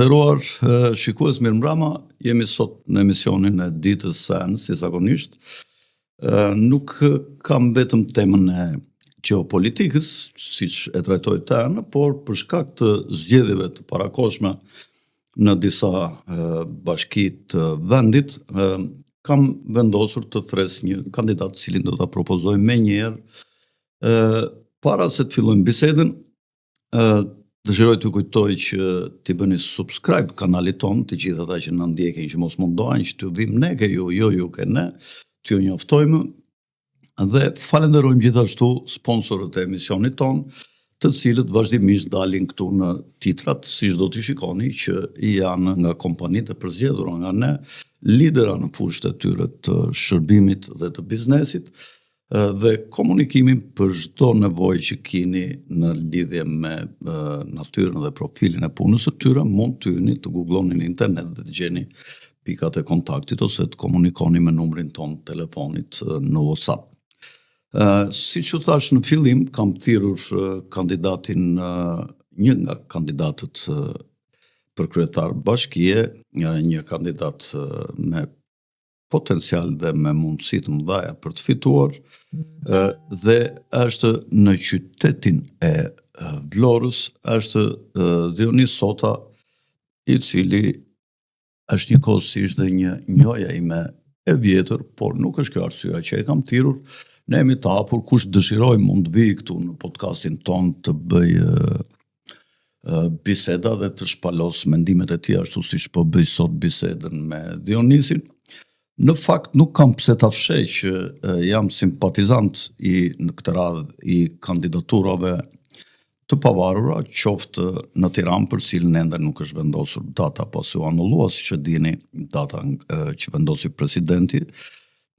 nderuar shikues mirëmbrëma, jemi sot në emisionin e ditës sën, si zakonisht. Nuk kam vetëm temën e gjeopolitikës, siç e trajtoj tani, por për shkak të zgjedhjeve të parakohshme në disa bashki të vendit, kam vendosur të thres një kandidat cilin do ta propozoj menjëherë. Para se të fillojmë bisedën, dëshiroj t'ju kujtoj që t'i bëni subscribe kanalit ton, të gjithë ata që na ndjekin, që mos mundohen që t'ju vim ne ke ju, jo ju ke ne, t'ju njoftojmë dhe falenderojmë gjithashtu sponsorët e emisionit ton, të cilët vazhdimisht dalin këtu në titrat, siç do t'i shikoni, që janë nga kompanitë e përzgjedhura nga ne, lidera në fushët e tyre të shërbimit dhe të biznesit, dhe komunikimin për çdo nevojë që keni në lidhje me natyrën dhe profilin e punës së tyre, mund të hyni të googloni në internet dhe të gjeni pikat e kontaktit ose të komunikoni me numrin ton të telefonit në WhatsApp. Siç u thash në fillim, kam thirrur kandidatin, një nga kandidatët për kryetar bashkie, një kandidat me potencial dhe me mundësi të mëdha për të fituar, dhe është në qytetin e Vlorës, është Dionis Sota, i cili është njëkohësisht dhe një njohja ime e vjetër, por nuk është kjo arsyeja që e kam thirrur. Ne jemi të hapur, kush dëshiroj mund vi këtu në podcastin ton të bëj biseda dhe të shpalos mendimet e tij, ashtu siç po bëj sot bisedën me Dionisin. Në fakt nuk kam pse ta fshej që jam simpatizant në këtë radhë i kandidaturave të pavarura, qoftë në Tiranë, për cilën ende nuk është vendosur data pasi u anullua, siç e dini, data që vendosi presidenti,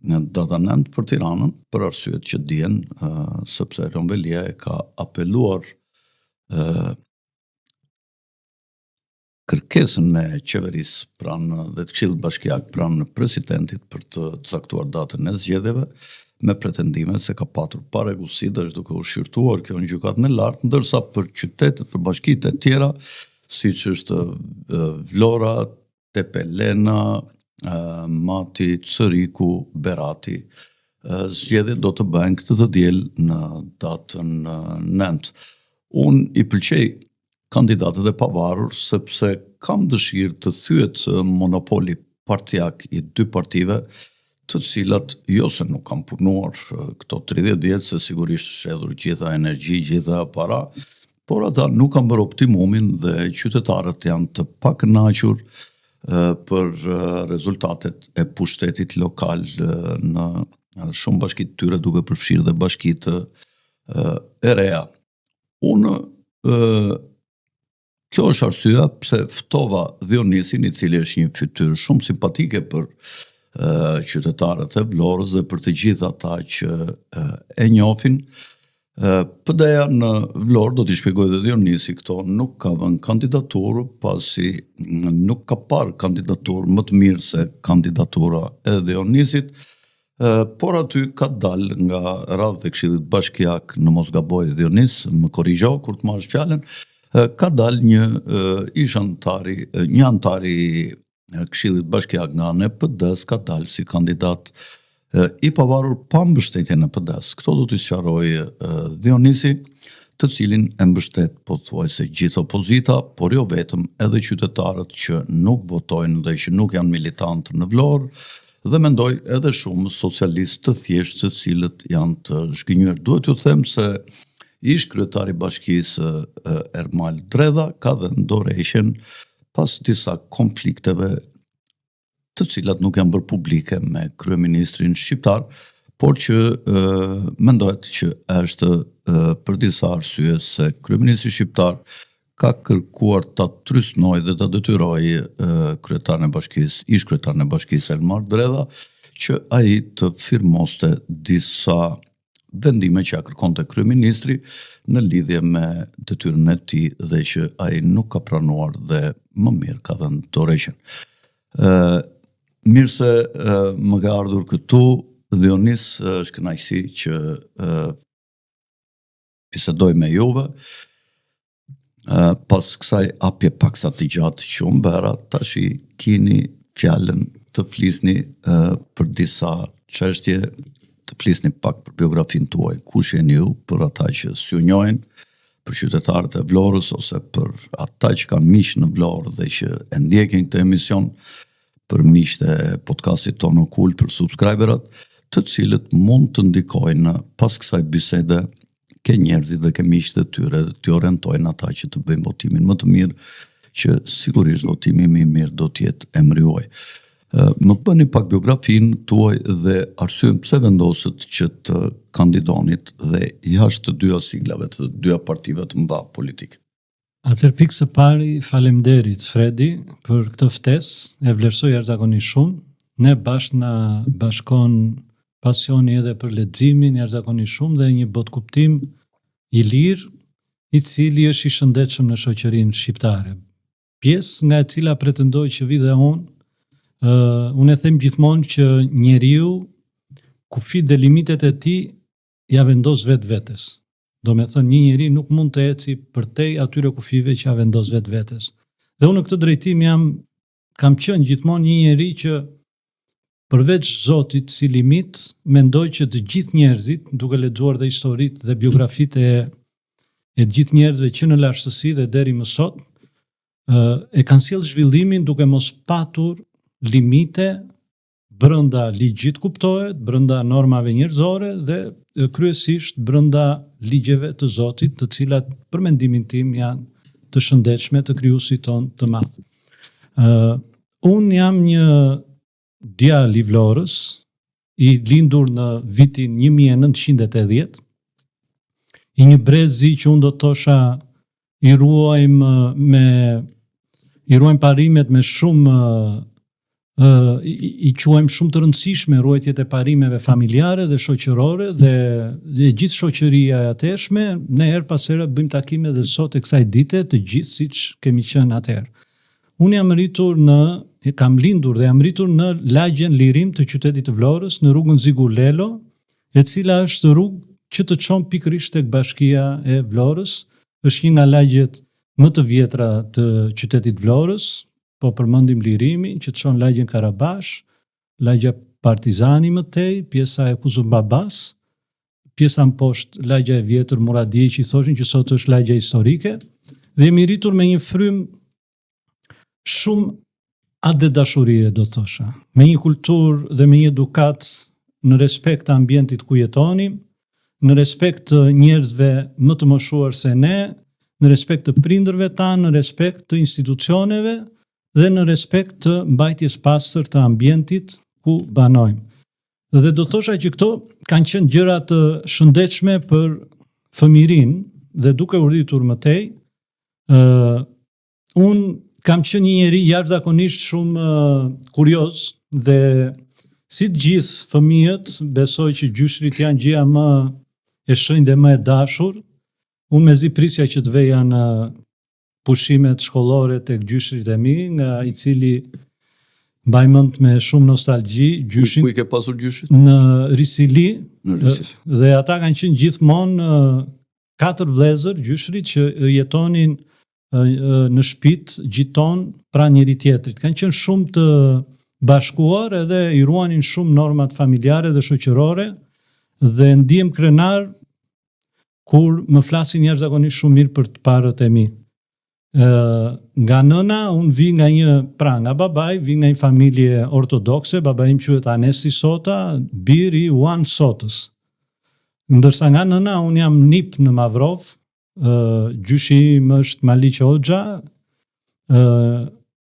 data 9 për Tiranën, për arsyet që dihen, sepse Ronvelia e ka apeluar kërkesën e qeverisë pranë dhe të Këshillit Bashkiak pranë presidentit për të caktuar datën e zgjedhjeve, me pretendimet se ka patur parregullsi dhe është duke u shqyrtuar kjo në gjykatën e lartë, ndërsa për qytetet, për bashkitë e tjera, siç është Vlora, Tepelena, Mati, Cëriku, Berati, zgjedhjet do të bëhen këtë të diel në datën 9. Unë i pëlqej kandidatët e pavarur, sepse kam dëshirë të thyet monopoli partijak i dy partive, të cilat jo se nuk kam punuar këto 30 vjetë, se sigurisht shedhur gjitha energji, gjitha para, por ata nuk kam bërë optimumin dhe qytetarët janë të pakënaqur për rezultatet e pushtetit lokal në shumë bashkitë tyre, duke përfshirë dhe bashkitë e reja. Unë kjo është arsyeja pse ftova Dionisin, i cili është një fytyrë shumë simpatike për qytetarët e Vlorës dhe për të gjithë ata që e njohin. PD-ja në Vlorë, do t'i shpjegoj dhe Dionisi këto, nuk ka vënë kandidaturë, pasi nuk ka parë kandidaturë më të mirë se kandidatura e Dionisit, por aty ka dalë nga radhët e Këshillit Bashkiak, në mos gaboj Dionis, më korrigjo kur të marrësh fjalën, ka dalë një antari Këshillit Bashkiak nga ana e PD-s, ka dalë si kandidat i pavarur pa mbështetje në PD-s. Këto do t'i sqaroj Dionisi, të cilin e mbështet pothuajse gjithë opozita, por jo vetëm, edhe qytetarët që nuk votojnë dhe që nuk janë militantë në Vlorë, dhe mendoj edhe shumë socialistë të thjeshtë, të cilët janë të zhgënjur. Duhet t'ju them se ish kryetari bashkisë Ermal Dredha ka dhënë dorëshën pas disa konflikteve të cilat nuk janë bërë publike me kryeministrin shqiptar, por që mendohet që është për disa arsye se kryeministri shqiptar ka kërkuar ta trysnojë dhe ta detyrojë kryetarin e bashkisë, ish kryetarin e bashkisë Ermal Dredha, që ai të firmoste disa vendime që ja kërkonte kryeministri në lidhje me detyrën e tij dhe që ai nuk ka pranuar dhe më mirë ka dhënë dorëshën. Mirë se më ka ardhur këtu, Dionis, është kënaqësi që bisedoj me juve. Pas kësaj apje paksa të gjatë që unë bëra, tash i kini fjallën të flisni për disa çështje, të flisni pak për biografin tuaj. Kush jeni ju për ata që s'ju njohin, për qytetarët e Vlorës ose për ata që kanë miq në Vlorë dhe që e ndjekin këtë emision, për miqtë e podcastit tonë Okul, për subscriberat, të cilët mund të ndikojnë pas kësaj bisede ke njerëzit dhe ke miqtë e tyre dhe të orientojnë ata që të bëjmë votimin më të mirë, që sigurisht votimi më i mirë do të jetë emri juaj. Më bëni pak biografin tuaj dhe arsyen pse vendosët që të kandidonit dhe jashtë të dyja siglave, të dyja partive të mëdha politike. Atëherë pikë së pari, faleminderit Fredi për këtë ftesë, e vlerësoj jashtëzakonisht shumë. Ne na bashkon pasioni edhe për leximin jashtëzakonisht shumë dhe një botkuptim i lirë, i cili është i shëndetshëm në shoqërinë shqiptare. Pjesë nga e cila pretendoj që vi dhe unë e them gjithmonë që njeriu kufit dhe limitet e tij ja vendos vetes. Do me thënë, një njeri nuk mund të eci përtej atyre kufive që ja vendos vetes. Dhe unë në këtë drejtim kam qenë gjithmonë një njeri që përveç Zotit si limit, mendoj që të gjithë njerëzit, duke lexuar dhe historitë dhe biografitë e të gjithë njerëzve që në lashtësi dhe deri më sot, e kanë sjellë zhvillimin duke mos patur limite brenda ligjit kuptohet, brenda normave njerëzore dhe kryesisht brenda ligjeve të Zotit, të cilat për mendimin tim janë të shëndetshme të krijuesit ton të madh. Unë jam një djalë i Vlorës, i lindur në vitin 1980, i një brezi që unë do të thosha i ruajmë parimet me shumë i quajmë shumë të rëndësishme ruajtjet e parimeve familjare dhe shoqërore dhe gjithë shoqëria e atëshme, ne her pas here bëjmë takime dhe sot e kësaj dite të gjithë siç kemi qenë atëherë. Unë kam lindur dhe jam rritur në lagjen Lirim të qytetit të Vlorës, në rrugën Zigur Lelo, e cila është rrugë që të çon pikërisht tek bashkia e Vlorës, është një nga lagjet më të vjetra të qytetit Vlorës, po përmendim Lirimin, që të çon lagjen Karabash, lagja Partizani më tej, pjesa e Kuzumbabas, pjesa më poshtë lagja e vjetër Muradije që i thoshin që sot është lagja historike, dhe jemi rritur me një frym shumë atë dashurie, do të thosha, me një kulturë dhe me një edukat në respekt të ambientit ku jetonim, në respekt të njerëzve më të moshuar se ne, në respekt të prindërve tanë, në respekt të institucioneve dhe në respekt të mbajtjes pastër të ambientit ku banojmë. Dhe do të thosha që këto kanë qenë gjëra të shëndetshme për fëmijërinë dhe duke u rritur më tej, unë kam qenë një njeri jashtëzakonisht shumë kurioz dhe si të gjithë fëmijët, besoj që gjyshrit janë gjëja më e shenjtë dhe më e dashur. Unë mezi prisja që të veja në pushimet shkollore tek gjyshrit e mi, nga i cili mbaj mend me shumë nostalgji gjyshin. Ku i ke pasur gjyshit? Në Risili. Dhe ata kanë qenë gjithmonë 4 vëllezër gjyshrit që jetonin në shtëpitë gjiton pra njëri tjetrit. Kanë qenë shumë të bashkuar edhe i ruanin shumë normat familjare dhe shoqërore dhe ndihem krenar kur më flasin jashtëzakonisht shumë mirë për të parët e mi. Nga nëna, unë vi nga babaj, vi nga një familje ortodokse, babai im quhet Anesi Sota, biri Juan Sotës. Ndërsa nga nëna, unë jam nip në Mavrov, gjyshi im është Maliq Hoxha,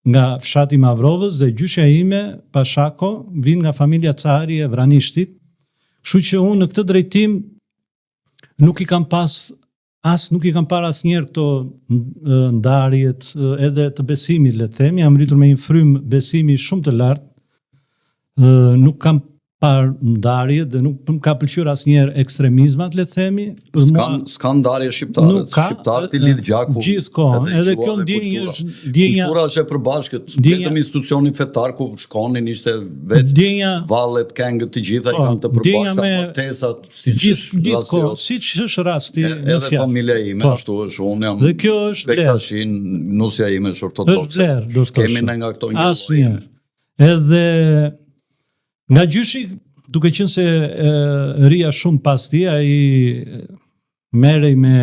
nga fshati Mavrovës dhe gjyshja ime Pashako vin nga familja Cari e Vranishtit. Kështu që unë në këtë drejtim nuk i kam parë asnjëherë këto ndarjet edhe të besimit, le të them, jam rritur me një frym besimi shumë të lartë. Nuk kam par ndarje dhe nuk më ka pëlqyer asnjëherë ekstremizmat, le të themi. Për mua s'ka ndarje shqiptare. Shqiptarët i lidh gjaku. Gjithkohë, edhe kjo ndjenja kultura është e përbashkët, vetëm institucioni fetar ku shkonin ishte vetë vallet, këngët të gjitha i kanë të përbashkëta, martesat, gjithkohë, siç është rasti në edhe familja ime ashtu është, unë jam dhe kjo është bektashin, nusja ime është ortodokse. Kemi ne nga këto një lloj. Edhe nga gjyshi, duke qenë se rria shumë pas ti, ai merrej me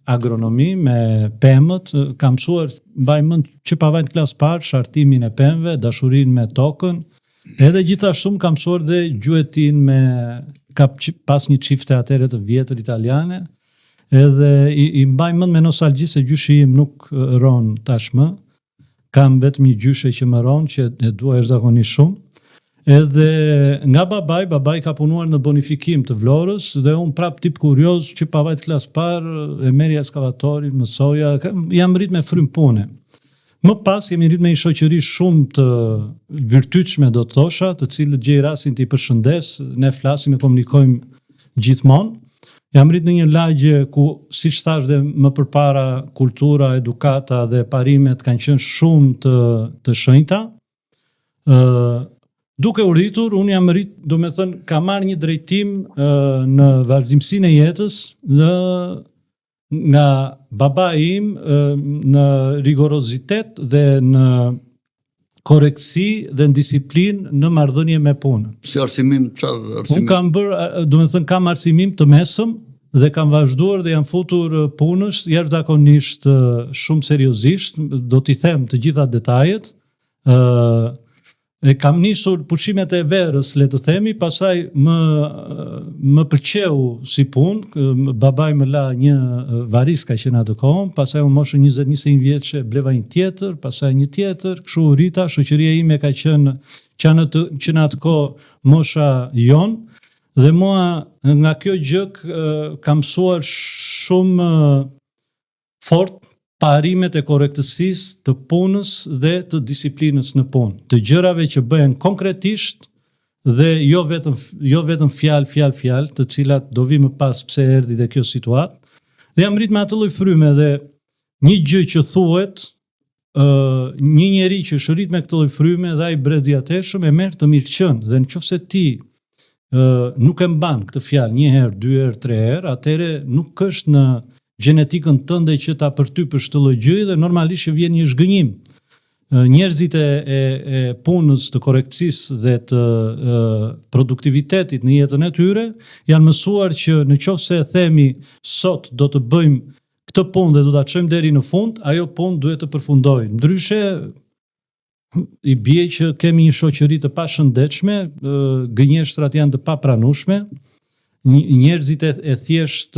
agronomi, me pemët, kam mësuar, mbaj mend që pavarësisht klasë parë, shartimin e pemëve, dashurinë me tokën, edhe gjithashtu kam mësuar dhe gjuetin me ka pas një çifte atëre të vjetër italiane, edhe i mbaj mend me nostalgji se gjyshi im nuk ron tashmë, kam vetëm një gjyshe që më ron, që e dua jashtëzakonisht shumë. Edhe nga babai ka punuar në bonifikim të Vlorës dhe unë prap tip kurioz që pavarësisht klasë parë e merja ekskavatorin, mësoja, jam rrit me frym pune. Më pas jemi rrit me një shoqëri shumë të virtytshme, do të thosha, të cilët gjej rastin të i përshëndes, ne flasim e komunikojmë gjithmonë. Jam rrit në një lagje ku, siç thash dhe më përpara, kultura, edukata dhe parimet kanë qenë shumë të shenjta. Duke u rritur, unë jam rrit, do me thënë, ka marrë një drejtim në vazhdimsinë e jetës nga baba im në rigorozitet dhe në koreksi dhe në disiplinë në marrëdhënie me punën. Si arsimim, çfarë arsimim? Unë kam bërë, do me thënë, kam arsimim të mesëm dhe kam vazhduar dhe jam futur punës jashtëzakonisht shumë seriozisht, do t'i them të gjitha detajet. E kam nisur pushimet e verës, le të themi, pastaj më pëlqeu si punë, babai më la një variska që në atë kohë, pastaj unë moshën 20-21 vjeçë bleva një tjetër, pastaj një tjetër, kështu rrita, shoqëria ime ka qenë që në atë kohë mosha jon, dhe mua nga kjo gjë kam mësuar shumë fort parimet e korrektësisë të punës dhe të disiplinës në punë, të gjërave që bëhen konkretisht dhe jo vetëm fjalë, të cilat do vi më pas pse erdhi dhe kjo situatë. Dhe jam rrit me atë lloj fryme dhe një gjë që thuhet, një njeri që është rrit me këtë lloj fryme dhe ai brezdiateshëm e merr të mirëqen, dhe nëse ti nuk e mban këtë fjalë një herë, 2 herë, 3 herë, atëre nuk është në gjenetikën tënde që ta përtypësh të lloj gjëje dhe normalisht vjen një zhgënjim. Njerëzit e punës, të korrekcisë dhe të produktivitetit në jetën e tyre janë mësuar që nëse themi sot do të bëjmë këtë punë dhe do ta çojmë deri në fund, ajo punë duhet të përfundojë. Ndryshe i bie që kemi një shoqëri të pashëndetshme, gënjeshtrat janë të papranueshme, njerëzit e thjesht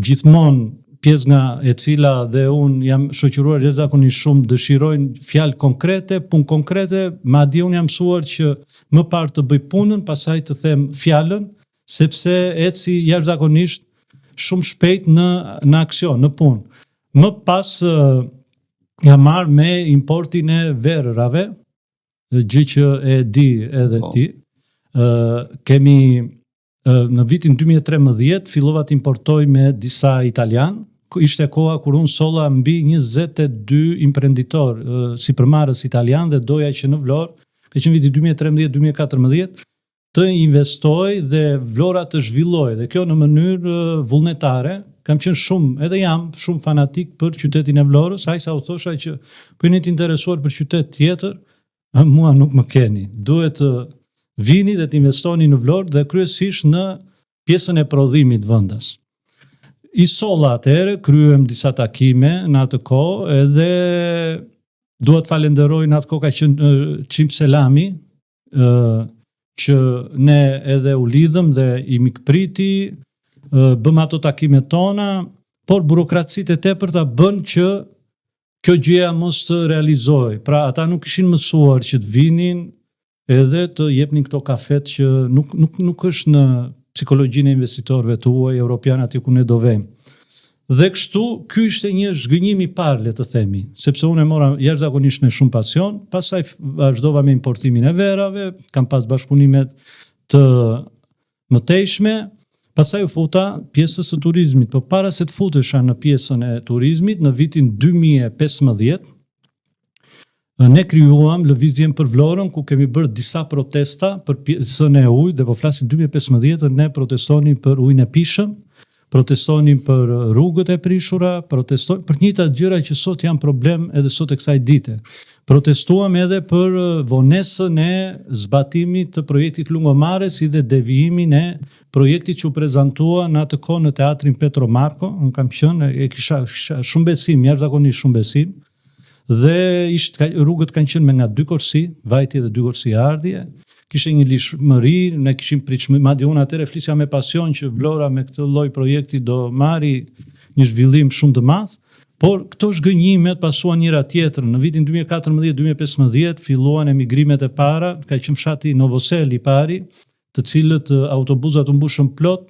gjithmonë pjesë nga e cila dhe unë jam shoqëruar jashtëzakonisht shumë, dëshirojnë fjalë konkrete, punë konkrete, madje unë jam mësuar që më parë të bëj punën, pastaj të them fjalën, sepse eci jashtëzakonisht shumë shpejt në aksion, në punë. Më pas jam marrë me importin e verërave, gjë që e di edhe ti. Kemi në vitin 2013 fillova të importoj me disa italian, ishte koha kur unë solla mbi 22 imprenditor si përmarrës italian dhe doja që në Vlorë, ka qenë viti 2013-2014, të investoj dhe Vlora të zhvilloj, dhe kjo në mënyrë vullnetare. Kam qenë shumë, edhe jam shumë fanatik për qytetin e Vlorës, ai sa u thosha që po jeni të interesuar për qytet tjetër, mua nuk më keni. Duhet të vini dhe të investoni në Vlorë dhe kryesisht në pjesën e prodhimit vendas. I solla atëherë, kryem disa takime në atë kohë, edhe duhet falenderoj në atë kohë ka qenë Çim Selami, që ne edhe u lidhëm dhe i mikpriti, bëm ato takimet tona, por burokracitë e tepërta bën që kjo gjëja mos të realizoj. Pra ata nuk ishin mësuar që të vinin edhe të jepnin këto kafet që nuk është në psikologjinë e investitorëve të huaj europian aty ku ne do vejmë. Dhe kështu, ky ishte një zhgënjim I parë, le të themi, sepse unë e mora jashtëzakonisht me shumë pasion, pastaj vazhdova me importimin e verave, kam pas bashkëpunimet të mëtejshme, pastaj u futa pjesës së turizmit, por para se të futesha në pjesën e turizmit, në vitin 2015, ne krijuam lëvizjen për Vlorën, ku kemi bërë disa protesta për pjesën e ujit, dhe po flasim 2015, ne protestonim për ujin e pishëm, protestonim për rrugët e prishura, protestonim për njëta gjëra që sot janë problem edhe sot e kësaj dite. Protestuam edhe për vonesën e zbatimit të projektit Lungomare, si dhe devijimin e projektit që u prezantua në atë kohë në teatrin Petro Marko. Unë kam qenë, e kisha shumë besim, jashtëzakonisht shumë besim, dhe rrugët kanë qenë me nga 2 korsi, vajtje dhe 2 korsi ardhje. Kishte një lishmëri, ne kishim pritshmëri, madje unë atëherë flisja me pasion që Vlora me këtë lloj projekti do marri një zhvillim shumë të madh, por këto zhgënjimet pasuan njëra tjetrën. Në vitin 2014-2015 filluan emigrimet e para, ka qenë fshati Novosel I pari, të cilët autobusat u mbushën plot,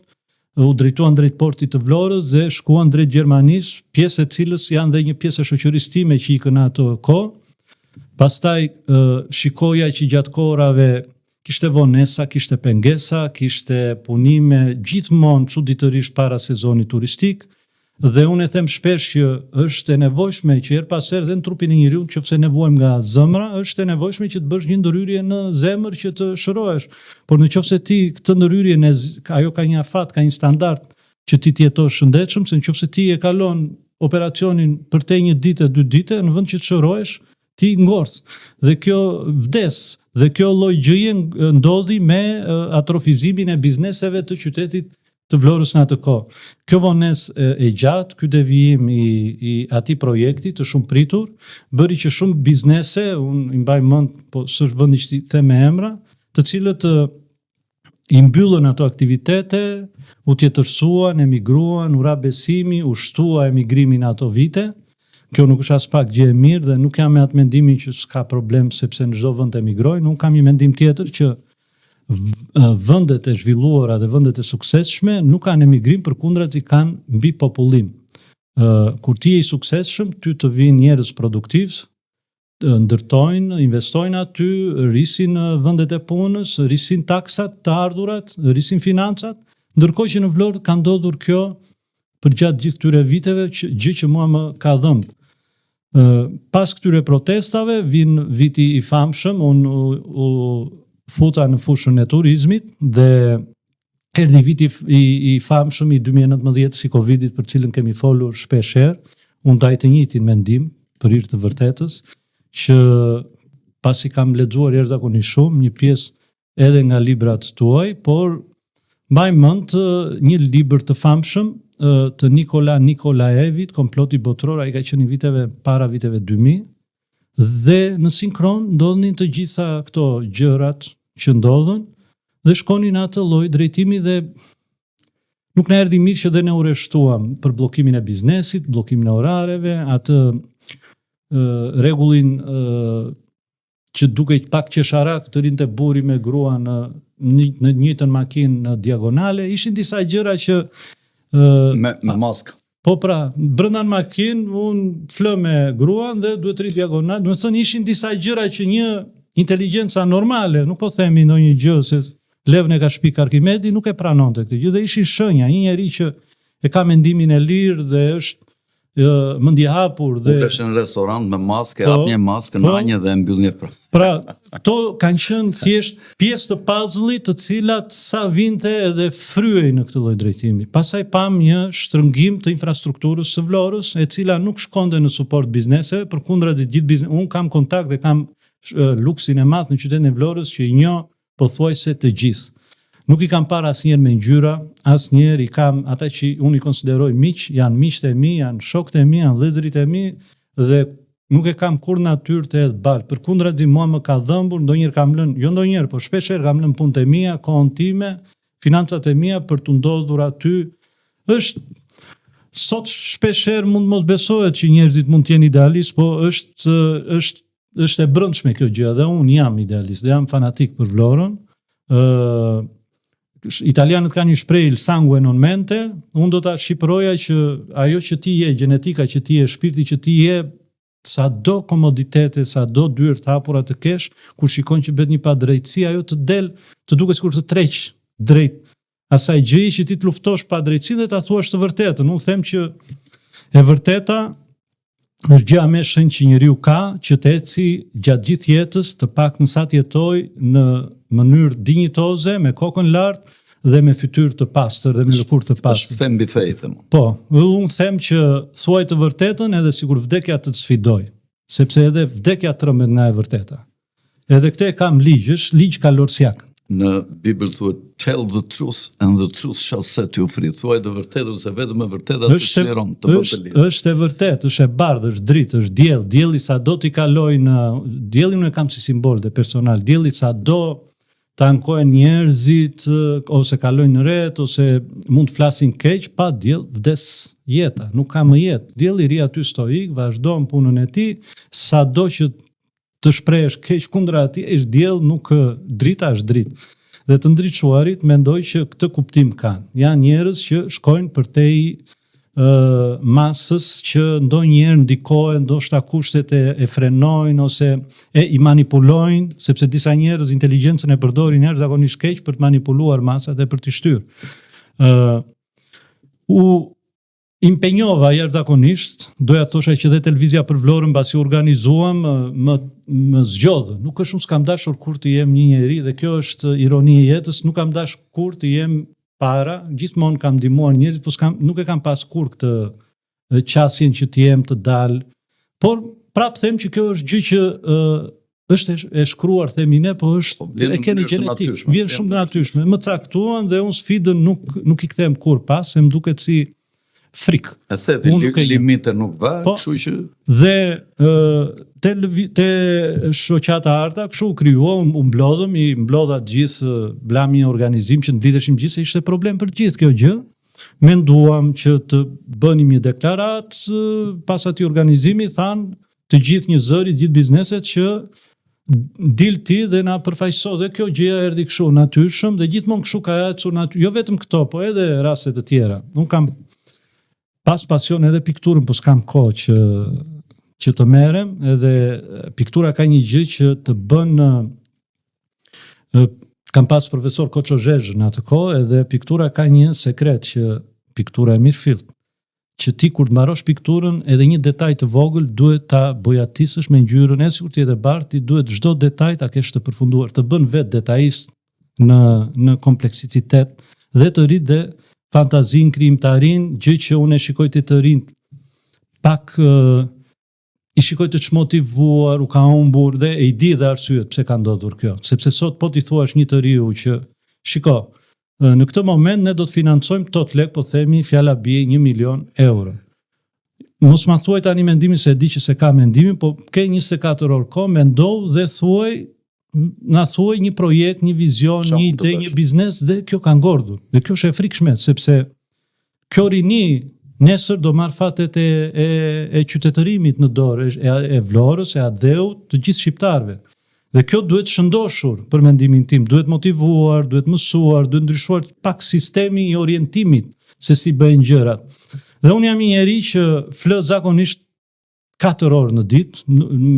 u drejtuan drejt portit të Vlorës dhe shkuan drejt Gjermanisë, pjesë e cilës janë dhe një pjesë e shoqërisë time që ikën ato kohë. Pastaj shikoja që gjatë kohërave kishte vonesa, kishte pengesa, kishte punime gjithmonë çuditërisht para sezonit turistik, dhe unë e them shpesh që është e nevojshme që her pas here dhe në trupin e njeriu, nëse nevojmë nga zemra, është e nevojshme që të bësh një ndërhyrje në zemër që të shërohesh. Por nëse ti këtë ndërhyrje ajo ka një afat, ka një standard që ti jetosh shëndetshëm, se nëse ti e kalon operacionin përtej 1 ditë, 2 ditë, në vend që të shërohesh, ti ngorth. Dhe kjo vdes. Dhe kjo lloj gjëje ndodhi me atrofizimin e bizneseve të qytetit të Vlorës në atë kohë. Kjo vonesë e gjatë, ky devijim I atij projekti të shumë pritur, bëri që shumë biznese, unë I mbaj mend, po s'është vendi që I them me emra, të cilët I mbyllën ato aktivitete, u tjetërsuan, emigruan, u ra besimi, u shtua emigrimin ato vite. Kjo nuk është as pak gjë e mirë dhe nuk jam me atë mendimin që s'ka problem sepse në çdo vend emigrojnë, nuk kam një mendim tjetër që vendet e zhvilluara dhe vendet e suksesshme nuk kanë emigrim, përkundrazi kanë mbi popullim. Kur ti je I suksesshëm, ty të vinë njerëz produktiv, ndërtojnë, investojnë aty, rrisin vendet e punës, rrisin taksat, të ardhurat, rrisin financat, ndërkohë që në Vlorë ka ndodhur kjo për gjatë gjithë këtyre viteve, gjë që mua më ka dhëmbë. Pas këtyre protestave, vin viti I famshëm, unë u futa në fushën e turizmit dhe erdhi viti I famshëm I 2019 si Covidit për cilën kemi folur shpesh herë. Unë ndaj të njëjtin mendim për hir të vërtetës, që pasi kam lexuar jashtëzakonisht shumë, një pjesë edhe nga librat tuaj, por mbaj mend një libër të famshëm të Nikola Nikolaevit, Komploti botror, ai ka qenë para viteve 2000, dhe në sinkron ndodhin të gjitha këto gjërat që ndodhen dhe shkonin atë lloj drejtimi dhe nuk na erdhi mirë që dhe ne u rreshtuam për bllokimin e biznesit, bllokimin e orareve, atë rregullin që dukej pak qesharak të rinte burri me grua në njëjtën makinë në diagonale, ishin disa gjëra që me maskë. Po pra, brenda në makinë, unë flë me gruan dhe 2-3 diagonale, do të thënë ishin disa gjëra që një inteligjenca normale, nuk po themi ndonjë gjë se levën e ka shpik Arkimedi, nuk e pranonte këtë gjë dhe ishin shenja, një njerëz që e ka mendimin e lirë dhe është mendje hapur dhe ulesh në restorant me maskë, hap një maskë në anjë dhe mbyll një pra. Pra, këto kanë qenë thjesht pjesë të puzzle-it të cilat sa vinte edhe fryej në këtë lloj drejtimi. Pastaj pam një shtrëngim të infrastrukturës së Vlorës, e cila nuk shkonte në suport bizneseve, përkundrazi gjithë biznes. Unë kam kontakt dhe kam luksin e madh në qytetin e Vlorës që I njoh pothuajse të gjithë. Nuk I kam parë asnjëherë me ngjyra, asnjëherë I kam ata që unë I konsideroj miq, janë miqtë e mi, janë shokët e mi, janë vëllezërit e mi dhe nuk e kam kur natyrë të edhe bal. Përkundrazi mua më ka dhëmbur, ndonjëherë kam lënë, jo ndonjëherë, por shpeshherë kam lënë punët e mia, kohën time, financat e mia për të ndodhur aty. Sot shpeshherë mund mos besohet që njerëzit mund të jenë idealist, po është e brendshme kjo gjë dhe unë jam idealist, dhe jam fanatik për Vlorën. italianët kanë një shprehje il sangue non mente, unë do ta shqiperoja që ajo që ti je, gjenetika që ti je, shpirti që ti je, sa do komoditete, sa do dyrë të hapura të kesh, kur shikon që bëhet një padrejtësi, ajo të del, të duket sikur të treq drejt asaj gjëje që ti të luftosh padrejtësinë dhe ta thuash të vërtetën. Unë them që e vërteta është gjëja më e shenjtë që njeriu ka, që të eci gjatë gjithë jetës, të paktën sa të jetojë në mënyrë dinjitoze, me kokën lart dhe me fytyrë të pastër dhe me lëkurë të pastër. Është them faith. Po, unë them që thuaj të vërtetën edhe sikur vdekja të sfidoj, sepse edhe vdekja trembet nga e vërteta. Edhe këtë e kam ligj kalorsiak. Në Bibël thuhet tell the truth and the truth shall set you free. Thuaj të vërtetën se vetëm e vërteta të çliron, të bën të lirë. Është e vërtetë, është e bardhë, është dritë, është diell. Dielli sado t'i kaloj në diellin e kam si simbol dhe personal. Dielli sado të ankojnë njerëzit ose kalojnë në ret ose mund të flasin keq, pa diell vdes jeta, nuk ka më jetë. Dielli ri aty stoik, vazhdon punën e tij, sado që të shprehesh keq kundra atij, është diell, nuk drita është dritë. Dhe të ndriçuarit mendoj që këtë kuptim kanë. Janë njerëz që shkojnë përtej masës që ndonjëherë ndikohen, ndoshta kushtet e frenojnë ose i manipulojnë, sepse disa njerëz inteligjencën e përdorin jashtëzakonisht keq për të manipuluar masat dhe për t'i shtyrë. U impenjova jashtëzakonisht, doja të thosha që dhe televizja për Vlorën mbasi organizuam më zgjodhë. Nuk është unë s'kam dashur kur të jem një njeri dhe kjo është ironi e jetës, nuk kam dashur kur të jem para, gjithmonë kam ndihmuar njerëz, po nuk e kam pas kur këtë qasjen që të jem të dal. Por prapë them që kjo është gjë që është e shkruar, themi ne, po është e keni gjenetik, vjen shumë të natyrshme. Më caktuan dhe unë sfidën nuk i kthem kur pas, se më duket si frikë. E the limite nuk va, kështu që dhe te shoqata arta, kështu u krijuo, u mblodhëm, i mblodha gjithë, blam një organizim që ndriteshim gjithë se ishte problem për gjithë kjo gjë. Menduam që të bënim një deklarat, pas atij organizimi thanë të gjithë një zëri, gjithë bizneset që dil ti dhe na përfaqëso, dhe kjo gjëja erdhi kështu natyrshëm dhe gjithmonë kështu ka ecur natyrshëm, jo vetëm këto, po edhe raste të tjera. Unë kam pas pasion edhe pikturën, po s'kam kohë që të merrem, edhe piktura ka një gjë që të bën, kam pas profesor Koço Zhezh në atë kohë, edhe piktura ka një sekret që piktura e mirëfillt, që ti kur të mbarosh pikturën, edhe një detaj të vogël duhet ta bojatisësh me ngjyrën, e sikur ti e bardh, ti duhet çdo detaj ta kesh të përfunduar, të bën vetë detajist në kompleksicitet dhe të rrit dhe fantazin, krijimtarin, gjë që unë e shikoj të rinj pak i shikoj të çmotivuar, u ka humbur dhe e i di dhe arsyet pse ka ndodhur kjo. Sepse sot po ti thuash një të riu që shiko, në këtë moment ne do të financojmë tot lek, po themi fjala bie 1 milion euro. Mos ma thuaj tani mendimin se e di që se ka mendimin, po ke 24 orë kohë, mendoj dhe thuaj, na thuaj një projekt, një vizion, një ide, një biznes, dhe kjo ka ngordur. Dhe kjo është e frikshme, sepse kjo rini nesër do marr fatet e qytetërimit në dorë, e Vlorës, e Adheut, të gjithë shqiptarëve. Dhe kjo duhet shëndoshur për mendimin tim, duhet motivuar, duhet mësuar, duhet ndryshuar pak sistemi i orientimit se si bëjnë gjërat. Dhe unë jam një njeri që flë zakonisht 4 orë në ditë,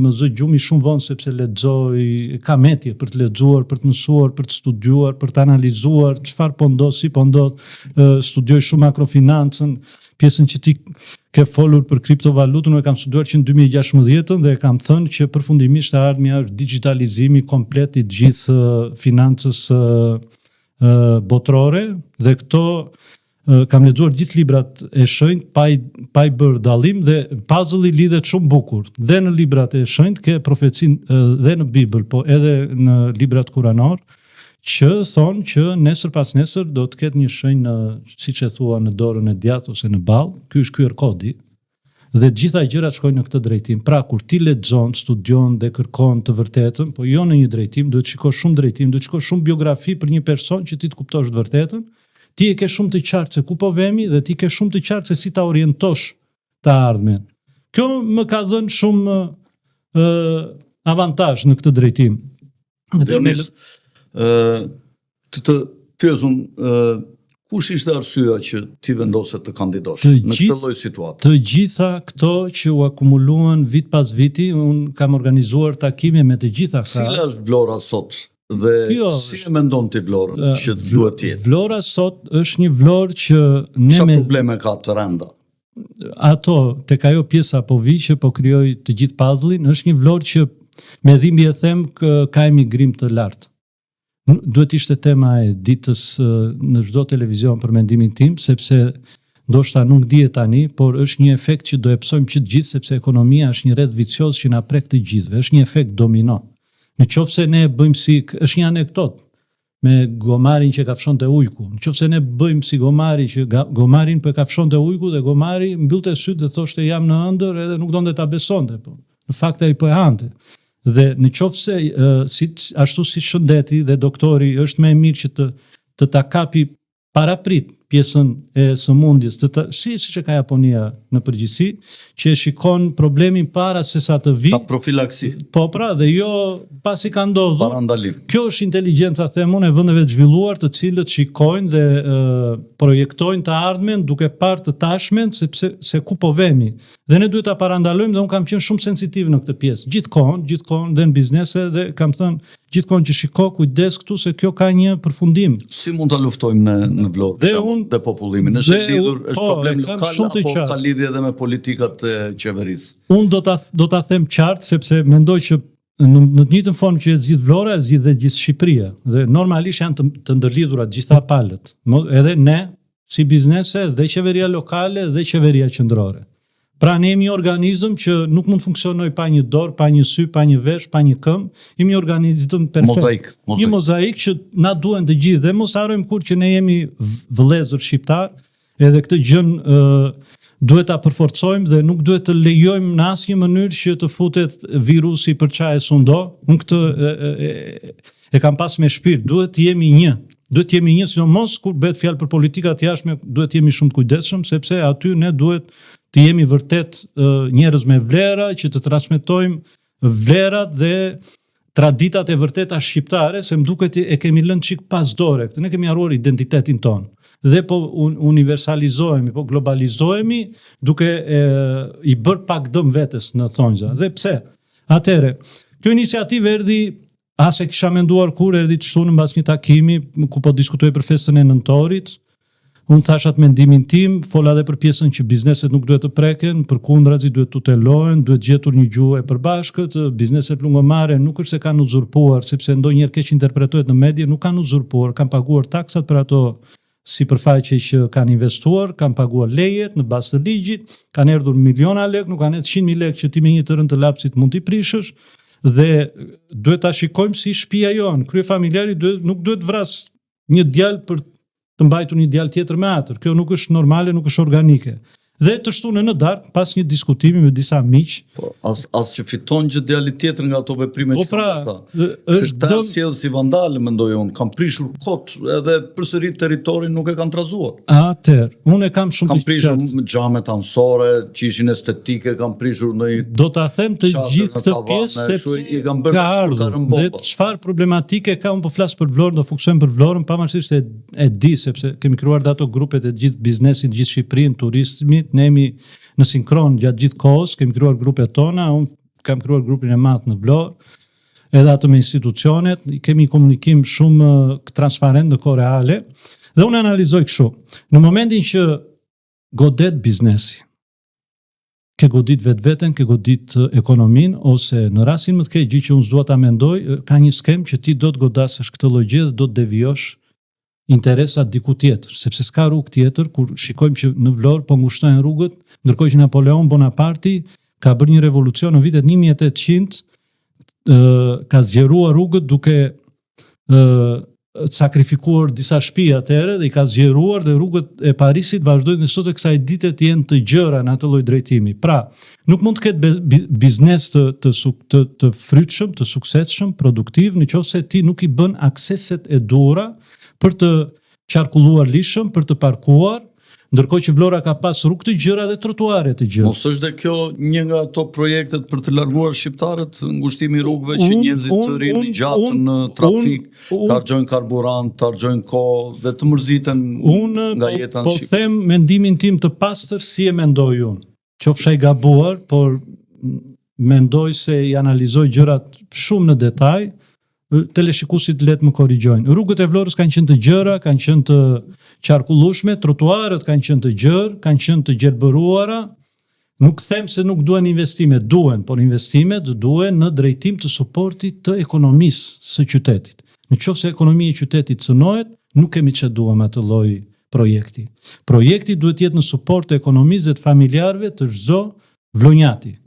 më zë gjumi shumë vonë sepse lexoj, kam etje për të lexuar, për të mësuar, për të studiuar, për të analizuar çfarë po ndodh, si po ndodh, studioj shumë makrofinancën, pjesën që ti ke folur për kriptovalutën, e kam studiuar që në 2016 dhe kam thënë që përfundimisht e ardhmja është digitalizimi komplet i gjithë financës botërore, dhe këto kam lexuar gjithë librat e shenjtë, pa i bërë dallim, dhe puzzle-i lidhet shumë bukur. Dhe në librat e shenjtë ke profecinë dhe në Bibël, po edhe në librat kuranor, që thonë që nesër pas nesër do të ketë një shenjë, siç e thua, në dorën e djathtë ose në ballë. Ky është QR kodi. Dhe gjitha gjërat shkojnë në këtë drejtim. Pra kur ti lexon, studion dhe kërkon të vërtetën, po jo në një drejtim, duhet shikosh shumë drejtim, duhet shikosh shumë biografi për një person që ti të kuptosh të vërtetën. Ti e ke shumë të qartë se ku po vemi dhe ti ke shumë të qartë se si ta orientosh të ardhmen. Kjo më ka dhënë shumë avantazh në këtë drejtim. Të pyesun kush ishte arsyeja që ti vendose të kandidosh në këtë lloj situate? Të gjitha këto që u akumuluan vit pas viti, unë kam organizuar takime me të gjitha këta. Cila është Vlora sot dhe si e mendon ti Vlorën që duhet të jetë? Vlora sot është një Vlorë që ne Çfarë probleme ka të rënda? Ato tek ajo pjesa po vi që po krijoj të gjithë puzzle-in, është një Vlorë që me dhimbje e them ka emigrim të lartë. Duhet ishte tema e ditës në çdo televizion për mendimin tim, sepse ndoshta nuk dihet tani, por është një efekt që do e psojmë që të gjithë, sepse ekonomia është një rreth vicioz që na prek të gjithëve, është një efekt domino. Në qoftë se ne bëjmë si, është një anekdot me gomarin që kafshonte ujku. Në qoftë se ne bëjmë si gomari që gomarin po e kafshonte ujku dhe gomari mbyllte sytë dhe thoshte jam në ëndër edhe nuk donte ta besonte, po. Në fakt ai po e hante. Dhe në qoftë se ashtu si shëndeti dhe doktori është më e mirë që të ta kapi paraprit pjesën e sëmundjes, siç e ka Japonia në përgjithësi, që e shikon problemin para se sa të vi. Ka profilaksi. Po pra, dhe jo pasi ka ndodhur. Parandalim. Kjo është inteligjenca, them unë, e vendeve të zhvilluar, të cilët shikojnë dhe projektojnë të ardhmen duke parë të tashmen se ku po vemi. Dhe ne duhet ta parandalojmë dhe unë kam qenë shumë sensitiv në këtë pjesë. Gjithkohon dhe në biznese dhe kam thënë gjithkohon që shiko kujdes këtu se kjo ka një përfundim. Si mund ta luftojmë në Vlorë dhe popullimin? Është lidhur, është problem lokal apo ka lidhje edhe me politikat e qeverisë? Unë do ta them qartë sepse mendoj që në të njëjtën formë që e zgjidh Vlora, e zgjidh dhe gjithë Shqipëria. Dhe normalisht janë të ndërlidhura të gjitha palët. Edhe ne si biznese dhe qeveria lokale dhe qeveria qendrore. Pra ne jemi një organizëm që nuk mund të funksionoj pa një dorë, pa një sy, pa një vesh, pa një këmbë, jemi një organizëm perfekt. Një mozaik që na duhen të gjithë dhe mos harrojmë kur që ne jemi vëllezër shqiptar, edhe këtë gjën duhet ta përforcojmë dhe nuk duhet të lejojmë në asnjë mënyrë që të futet virusi për çaje sundo. Unë këtë e kam pas me shpirt, duhet të jemi një. Duhet të jemi një, sidomos kur bëhet fjalë për politika të jashtme, duhet të jemi shumë të kujdesshëm sepse aty ne duhet të jemi vërtet njerëz me vlera që të transmetojmë vlerat dhe traditat e vërteta shqiptare, se më duket e kemi lënë çik pas dore këtë. Ne kemi harruar identitetin ton. Dhe po universalizohemi, po globalizohemi duke i bërë pak dëm vetes në thonjza. Dhe pse? Atëre, kjo iniciativë erdhi as e kisha menduar kur erdhi të shtunë mbas një takimi ku po diskutoj për festën e nëntorit. Unë thash atë mendimin tim, fola edhe për pjesën që bizneset nuk duhet të preken, përkundrazi duhet të tutelohen, duhet gjetur një gjuhë e përbashkët, bizneset lungomare nuk është se kanë uzurpuar, sepse ndonjëherë keq interpretohet në medie, nuk kanë uzurpuar, kanë paguar taksat për ato sipërfaqe që kanë investuar, kanë paguar lejet në bazë të ligjit, kanë erdhur miliona lek, nuk kanë 100.000 lek që ti me një të rënd të lapsit mund t'i prishësh, dhe duhet ta shikojmë si shtëpia jon, kryefamiljari nuk duhet vras një djalë për të mbajtur një djalë tjetër me atër. Kjo nuk është normale, nuk është organike. Dhe të shtunë në darkë, pas një diskutimi me disa miq. Po, as që fiton gjë djali tjetër nga ato veprime që kanë këta. Se ta sjellë si vandale, mendoj unë, kanë prishur kot edhe përsëri territorin nuk e kanë trazuar. Atëherë, unë e kam shumë kanë prishur xhamet anësore, që ishin estetike, kanë prishur në do ta them të gjithë këtë pjesë sepse i kanë bërë dhe çfarë problematike ka, unë po flas për Vlorën, do fokusojmë për Vlorën, pavarësisht e di sepse kemi krijuar ato grupet e gjithë biznesit, gjithë Shqipërinë, turizmit. Ne jemi në sinkron gjatë gjithë kohës, kemi krijuar grupet tona, unë kam krijuar grupin e madh në Vlorë, edhe atë me institucionet, kemi komunikim shumë transparent në kohë reale, dhe unë analizoj kështu. Në momentin që godet biznesi, ke godit vetveten, ke godit ekonomin, ose në rastin më të keq, gjë që unë s'dua ta mendoj, ka një skem që ti do të godasësh këtë lloj dhe do të devijosh interesat diku tjetër, sepse s'ka rrugë tjetër kur shikojmë që në Vlorë po ngushtojnë rrugët, ndërkohë që Napoleon Bonaparte ka bërë një revolucion në vitet 1800, ka zgjeruar rrugët duke sakrifikuar disa shtëpi atëherë dhe i ka zgjeruar dhe rrugët e Parisit vazhdojnë sot e kësaj dite të jenë të gjëra në atë lloj drejtimi. Pra, nuk mund të ketë biznes të frytshëm, të suksesshëm, produktiv, nëse ti nuk i bën akseset e duhura për të qarkulluar lishëm, për të parkuar, ndërkohë që Vlora ka pas rrugë të gjëra dhe trotuare të gjëra. Mos është dhe kjo një nga ato projektet për të larguar shqiptarët, ngushtimi i rrugëve që njerëzit të rinë gjatë në trafik, të harxojnë karburant, të harxojnë kohë dhe të mërziten nga jeta në Shqipëri. Po them mendimin tim të pastër si e mendoj unë. Qofsha i gabuar, por mendoj se i analizoj gjërat shumë në detaj, teleshikuesit let më korrigjojnë. Rrugët e Vlorës kanë qenë të gjëra, kanë qenë të qarkullueshme, trotuarët kanë qenë të gjerë, kanë qenë të gjelbëruara. Nuk them se nuk duhen investime, duhen, por investimet duhen në drejtim të suportit të ekonomisë së qytetit. Në qoftë se ekonomia e qytetit cënohet, nuk kemi çfarë duam atë lloj projekti. Projekti duhet jetë në suport të ekonomisë dhe të familjarëve të çdo vlonjati.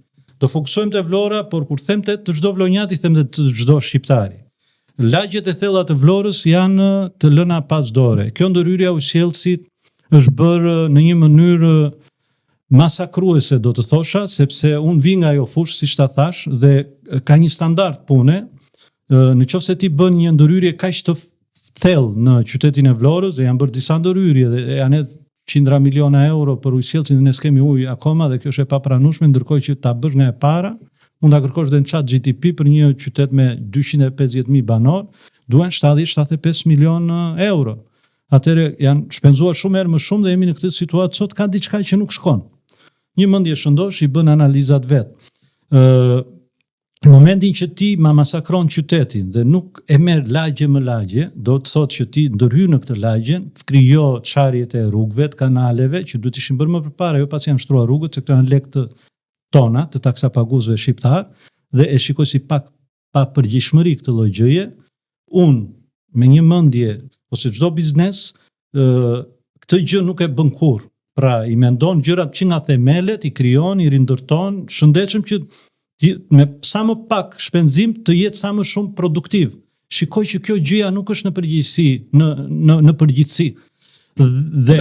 Do fokusojmë te Vlora, por kur them të çdo vlonjati, them të çdo shqiptari. Lagjet e thella të Vlorës janë të lëna pas dore. Kjo ndërhyrja e usjellësit është bërë në një mënyrë masakruese, do të thosha, sepse unë vi nga ajo fushë, siç ta thash, dhe ka një standard pune. Në qoftë se ti bën një ndërhyrje kaq të thellë në qytetin e Vlorës, dhe janë bërë disa ndërhyrje dhe janë edhe qindra miliona euro për ujësjellësin dhe ne s'kemi ujë akoma dhe kjo është e papranueshme, ndërkohë që ta bësh nga e para, mund ta kërkosh dhe në ChatGPT për një qytet me 250.000 banor, duhen 70-75 milion euro. Atëherë janë shpenzuar shumë herë më shumë dhe jemi në këtë situatë sot ka diçka që nuk shkon. Një mendje shëndosh i bën analizat vet. Në momentin që ti ma masakron qytetin dhe nuk e merr lagje më lagje, do të thotë që ti ndërhyr në këtë lagje, krijo çarjet e rrugëve, të kanaleve që duhet ishin bërë më përpara, jo pas janë shtruar rrugët, se këto janë lekë të tona, të taksapaguesve shqiptar, dhe e shikoj si pak pa përgjegjësi këtë lloj gjëje. Unë me një mendje ose çdo biznes, këtë gjë nuk e bën kurrë. Pra i mendon gjërat që nga themelet, i krijon, i rindërton, shëndetshëm që me sa më pak shpenzim të jetë sa më shumë produktiv. Shikoj që kjo gjëja nuk është në përgjithësi, në përgjithësi. Dhe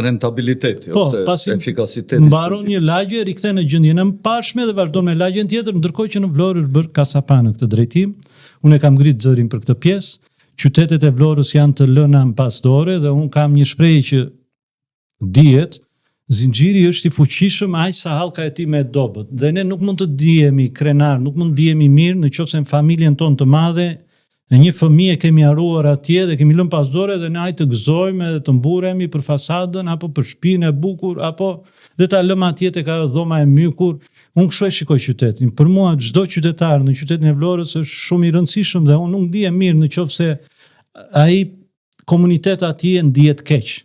rentabiliteti ose efikasiteti. Mbaron një lagje, rikthen në gjendjen e mbarshme dhe vazhdon me lagjen tjetër, ndërkohë që në Vlorë është bërë kasapa në këtë drejtim. Unë e kam ngrit zërin për këtë pjesë. Qytetet e Vlorës janë të lëna mbas dore dhe unë kam një shprehje që dihet, zinxhiri është i fuqishëm aq sa hallka e tij me dobët. Dhe ne nuk mund të ndihemi krenar, nuk mund të ndihemi mirë nëse në familjen tonë të madhe një fëmijë kemi harruar atje dhe kemi lënë pas dore dhe ne ai të gëzojmë dhe të mburremi për fasadën apo për shtëpinë e bukur apo dhe ta lëmë atje tek ajo dhoma e mykur. Unë kështu e shikoj qytetin. Për mua çdo qytetar në qytetin e Vlorës është shumë i rëndësishëm dhe unë nuk ndihem mirë nëse ai komunitet atje ndihet keq.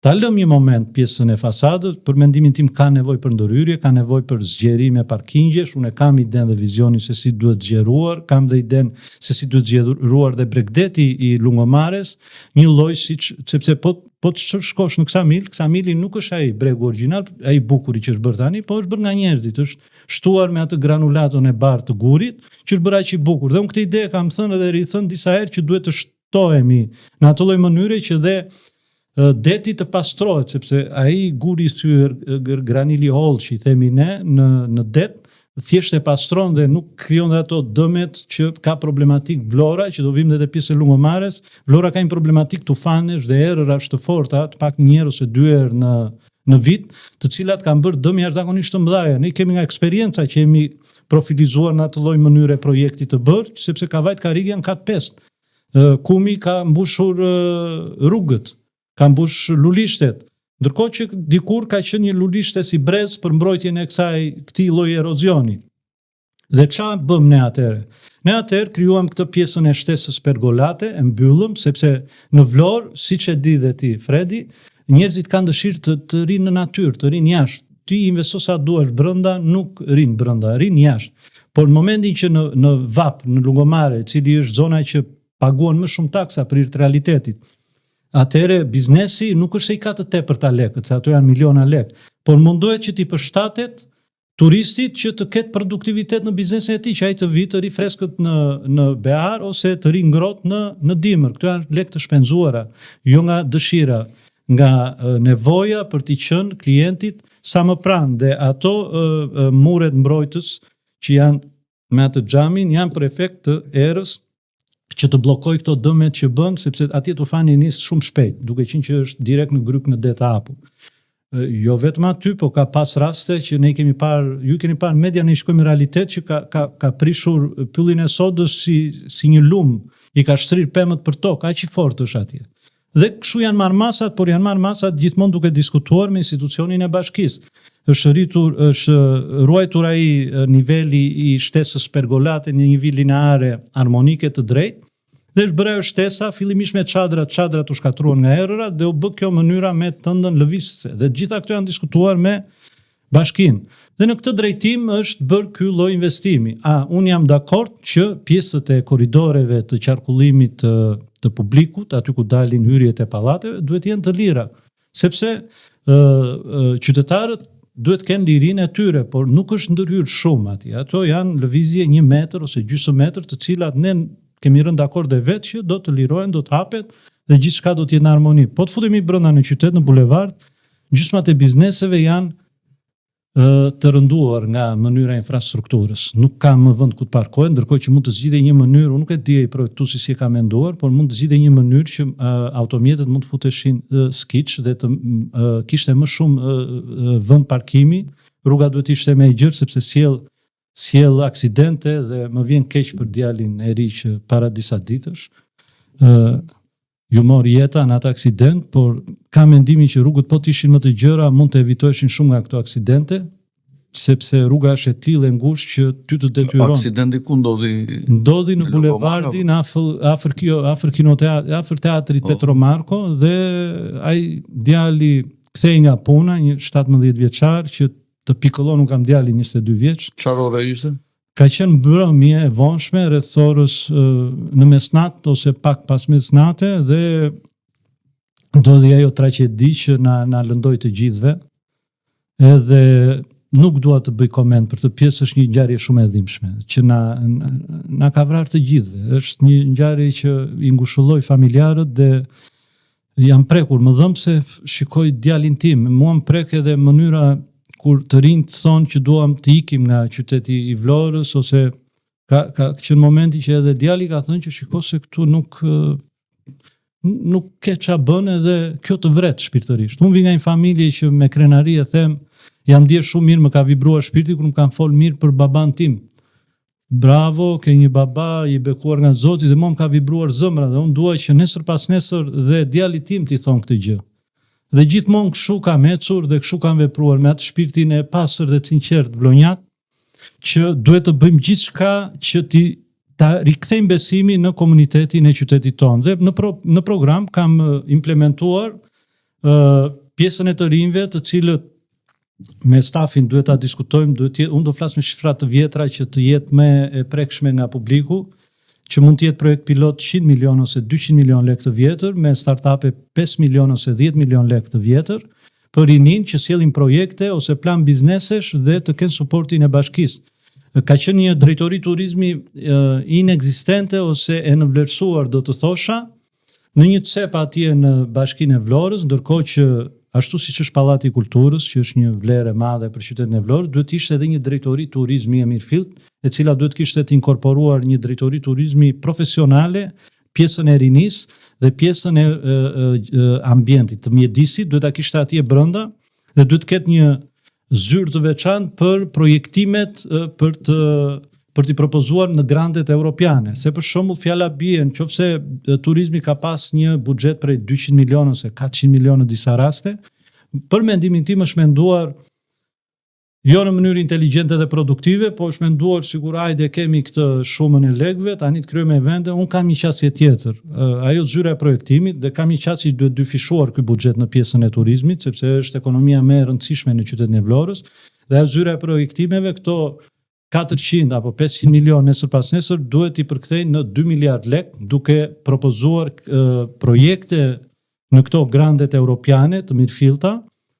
Ta lëm një moment pjesën e fasadës, për mendimin tim ka nevojë për ndërhyrje, ka nevojë për zgjerime parkingjesh, unë kam idenë dhe vizionin se si duhet zgjeruar, kam dhe idenë se si duhet zgjeruar dhe bregdeti i Lungomares, një lloj sepse po të shkosh në Ksamili nuk është ai bregu origjinal, ai bukuri që është bërë tani, po është bërë nga njerëzit, është shtuar me atë granulaton e bardhë të gurit, që është bërë aq i bukur. Dhe unë këtë ide kam thënë dhe rithën disa herë që duhet të shtohemi në atë lloj mënyre që dhe deti të pastrohet, sepse ai guri i thyer granili holl që i themi ne në det, thjesht e pastron dhe nuk krijon dhe ato dëmet që ka problematik Vlora, që do vim dhe te pjesë e Lungomares. Vlora ka një problematik tufanesh dhe erërash të forta, të pak një herë ose dy herë në vit, të cilat kanë bërë dëm jashtëzakonisht të mëdha. Ne kemi nga eksperienca që jemi profilizuar në atë lloj mënyre projekti të bërë, sepse Kavajt Karigjan ka 5. Kumi ka mbushur rrugët, ka mbush lulishtet, ndërkohë që dikur ka qenë një lulishte si brez për mbrojtjen e këtij lloji erozioni. Dhe çfarë bëm ne atëherë? Ne atëherë krijuam këtë pjesën e shtesës pergolate, e mbyllëm sepse në Vlorë, siç e di dhe ti, Fredi, njerëzit kanë dëshirë të rinë në natyrë, të rinë jashtë. Ti investo sa duash brenda, nuk rinë brenda, rinë jashtë. Por në momentin që në Vap, në Lungomare, e cili është zona që paguan më shumë taksa për hir të realitetit, atëherë biznesi nuk është se i ka të tepërta lekët, se ato janë miliona lekë, por mundohet që t'i përshtatet turistit që të ketë produktivitet në biznesin e tij, që ai të vi të ri freskët në Bear ose të ri ngrohtë në dimër. Këto janë lekë të shpenzuara, jo nga dëshira, nga nevoja për t'i qenë klientit sa më pranë, dhe ato muret mbrojtës që janë me atë xhamin janë për efekt të erës që të bllokoj këto dëmet që bën, sepse atje tufani nis shumë shpejt, duke qenë që është direkt në gryk në det apu. jo vetëm aty, po ka pas raste që ne kemi parë, ju keni parë media, ne shkojmë në realitet që ka prishur pyllin e sodës si një lumë, i ka shtrirë pemët për tokë, aq i fortë është atje. Dhe kështu janë marrë masat, por janë marrë masat gjithmonë duke diskutuar me institucionin e bashkisë. Është ruajtur ai niveli i shtesës pergolate në një nivell lineare harmonike të drejtë. Dhe është bërë ajo shtesa fillimisht me çadrat u shkatruan nga erërat dhe u bë kjo mënyra me tëndën lëvizëse. Dhe gjitha këto janë diskutuar me bashkinë. Dhe në këtë drejtim është bërë ky lloj investimi. Unë jam dakord që pjesët e korridoreve të qarkullimit të publikut, aty ku dalin hyrjet e pallateve, duhet jenë të lira, sepse qytetarët duhet kenë lirinë e tyre, por nuk është ndërhyrë shumë atje. Ato janë lëvizje 1 metër ose gjysmë metër, të cilat ne kemi rënë dakord e vetë që do të lirohen, do të hapet dhe gjithçka do të jetë në harmoni. Po të futemi brenda në qytet, në bulevard, gjysmat e bizneseve janë të rënduar nga mënyra e infrastrukturës. Nuk ka më vend ku të parkohen, ndërkohë që mund të zgjidhej një mënyrë, unë nuk e di ai projektuesi si e ka menduar, por mund të zgjidhej një mënyrë që automjetet mund të futeshin skiç dhe të kishte më shumë vend parkimi. Rruga duhet të ishte më e gjerë sepse sjell aksidente dhe më vjen keq për djalin e ri që para disa ditësh ju mori jeta në atë aksident, por ka mendimin që rrugët po të ishin më të gjera mund të evitoheshin shumë nga këto aksidente, sepse rruga është e tillë e ngushtë që ty të detyron. Aksidenti ku ndodhi? Ndodhi në bulevardin afër teatrit Petro Marko dhe ai djali kthej nga puna, një 17 vjeçar që të pikollon, nuk kam djalin 22 vjeç. Çfarë ore ishte? Ka qenë mbrëmje e vonshme rreth orës në mesnatë ose pak pas mesnate dhe ndodhi ajo tragedi që na lëndoi të gjithëve. Edhe nuk dua të bëj koment për të pjesë, është një ngjarje shumë e dhimbshme që na ka vrarë të gjithëve. Është një ngjarje që i ngushëlloi familjarët dhe jam prekur, më dhëm se shikoj djalin tim. Mua më prek edhe mënyra kur të rinjt thonë që duam të ikim nga qyteti i Vlorës, ose ka qenë momenti që edhe djali ka thënë që shiko se këtu nuk ke qa bën, edhe kjo të vret shpirtërisht. Unë vi nga një familje që me krenari e them, jam ndjer shumë mirë, më ka vibruar shpirti kur më kanë folë mirë për baban tim. Bravo, ke një baba i bekuar nga Zoti, dhe mua më ka vibruar zëmra dhe unë duaj që nesër pas nesër dhe djali tim t'i thonë këtë gjë. Dhe gjithmonë kështu kam ecur dhe kështu kam vepruar me atë shpirtin e pastër dhe të sinqert vlonjak, që duhet të bëjmë gjithçka që ta rikthejmë besimin në komunitetin e qytetit tonë. Dhe në program kam implementuar pjesën e të rinjve, të cilët me stafin duhet ta diskutojmë, unë do flas me shifra të vjetra që të jetë më e prekshme nga publiku, që mund të jetë projekt pilot 100 milion ose 200 milion lekë të vjetër, me startupe 5 milion ose 10 milion lekë të vjetër, për rinin që sjellin projekte ose plan biznesesh dhe të kenë suportin e bashkisë. Ka qenë një drejtori turizmi inekzistente ose e nëvlerësuar, do të thosha, në një cep atje në bashkinë e Vlorës, ndërkohë që ashtu siç është Pallati i Kulturës, që është një vlerë e madhe për qytetin e Vlorës, duhet të ishte edhe një drejtori turizmi e mirëfillt, e cila duhet kishte të inkorporuar një drejtori turizmi profesionale, pjesën e rinisë dhe pjesën e ambientit, të mjedisit, duhet ta kishte atje brenda dhe duhet të ketë një zyrë të veçantë për projektimet për t'i propozuar në grandet europiane. Se për shembull fjala bie nëse turizmi ka pas një buxhet prej 200 milionë ose 400 milionë në disa raste, për mendimin tim është menduar jo në mënyrë inteligjente dhe produktive, po është menduar sigur hajde kemi këtë shumën e lekëve, tani të krijojmë evente, unë kam një qasje tjetër. Ajo zyra e projektimit dhe kam një qasje që duhet dyfishuar ky buxhet në pjesën e turizmit, sepse është ekonomia më e rëndësishme në qytetin e Vlorës, dhe ajo zyra e projektimeve këto 400 apo 500 milion nesër pas nesër duhet i përkthejnë në 2 miliard lekë, duke propozuar projekte në këto grandet europiane të mirëfillta,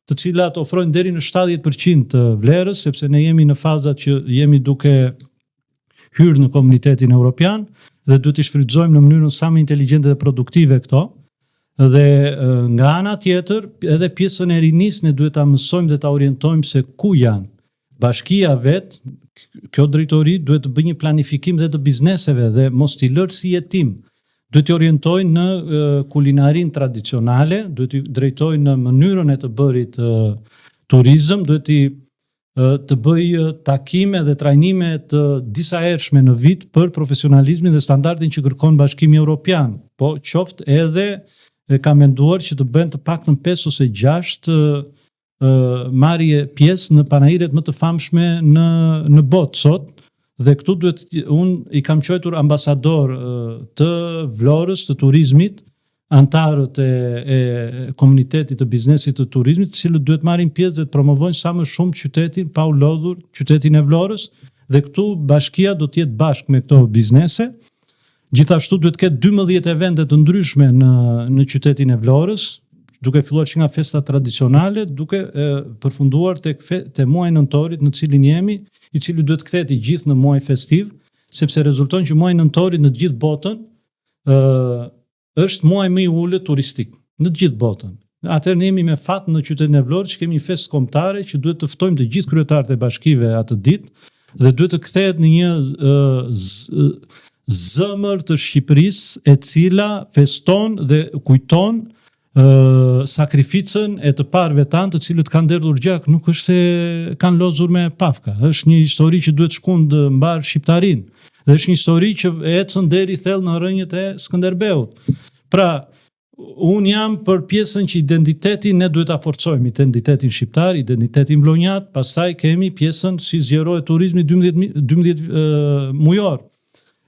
të cilat ofrojnë deri në 70% të vlerës, sepse ne jemi në fazat që jemi duke hyrë në komunitetin evropian dhe duhet i shfrytëzojmë në mënyrën sa më inteligjente dhe produktive këto. Dhe nga ana tjetër, edhe pjesën e rinisë ne duhet ta mësojmë dhe ta orientojmë se ku janë. Bashkia vet, kjo drejtori duhet të bëjë një planifikim dhe të bizneseve dhe mos t'i lërë si jetim. duhet t'i orientojnë në kulinarin tradicionale, duhet t'i drejtojnë në mënyrën e të bërit turizëm, duhet të bëj takime dhe trajnime të disa hershme në vit për profesionalizmin dhe standardin që kërkon Bashkimi Evropian, po qoftë edhe ka menduar që të bëhen të paktën 5 ose 6 marrje pjesë në panajiret më të famshme në botë sot. Dhe këtu unë i kam quajtur ambasador të Vlorës, të turizmit, antarët e komunitetit të biznesit të turizmit, të cilët duhet marrin pjesë dhe të promovojnë sa më shumë qytetin pa u lodhur, qytetin e Vlorës, dhe këtu bashkia do të jetë bashkë me këto biznese. Gjithashtu duhet ketë 12 evente të ndryshme në qytetin e Vlorës, duke filluar që nga festa tradicionale, duke përfunduar te muaji nëntorit në cilin jemi, i cili duhet kthehet i gjithë në muaj festiv, sepse rezulton që muaji nëntorit në të gjithë botën është muaj më i ulët turistik në të gjithë botën. Atëherë ne jemi me fat në qytetin e Vlorës që kemi një festë kombëtare që duhet të ftojmë të gjithë kryetarët e bashkive atë ditë dhe duhet të kthehet në një zëmër të Shqipërisë e cila feston dhe kujton sakrificën e të parëve tanë të cilët kanë derdhur gjak, nuk është se kanë lozur me pafka. Është një histori që duhet shkund mbar shqiptarin. Dhe është një histori që ecën deri thellë në rrënjët e Skënderbeut. Pra, unë jam për pjesën që identitetin ne duhet ta forcojmë, identitetin shqiptar, identitetin vlonjat, pastaj kemi pjesën si zgjerohet turizmi 12 mujor.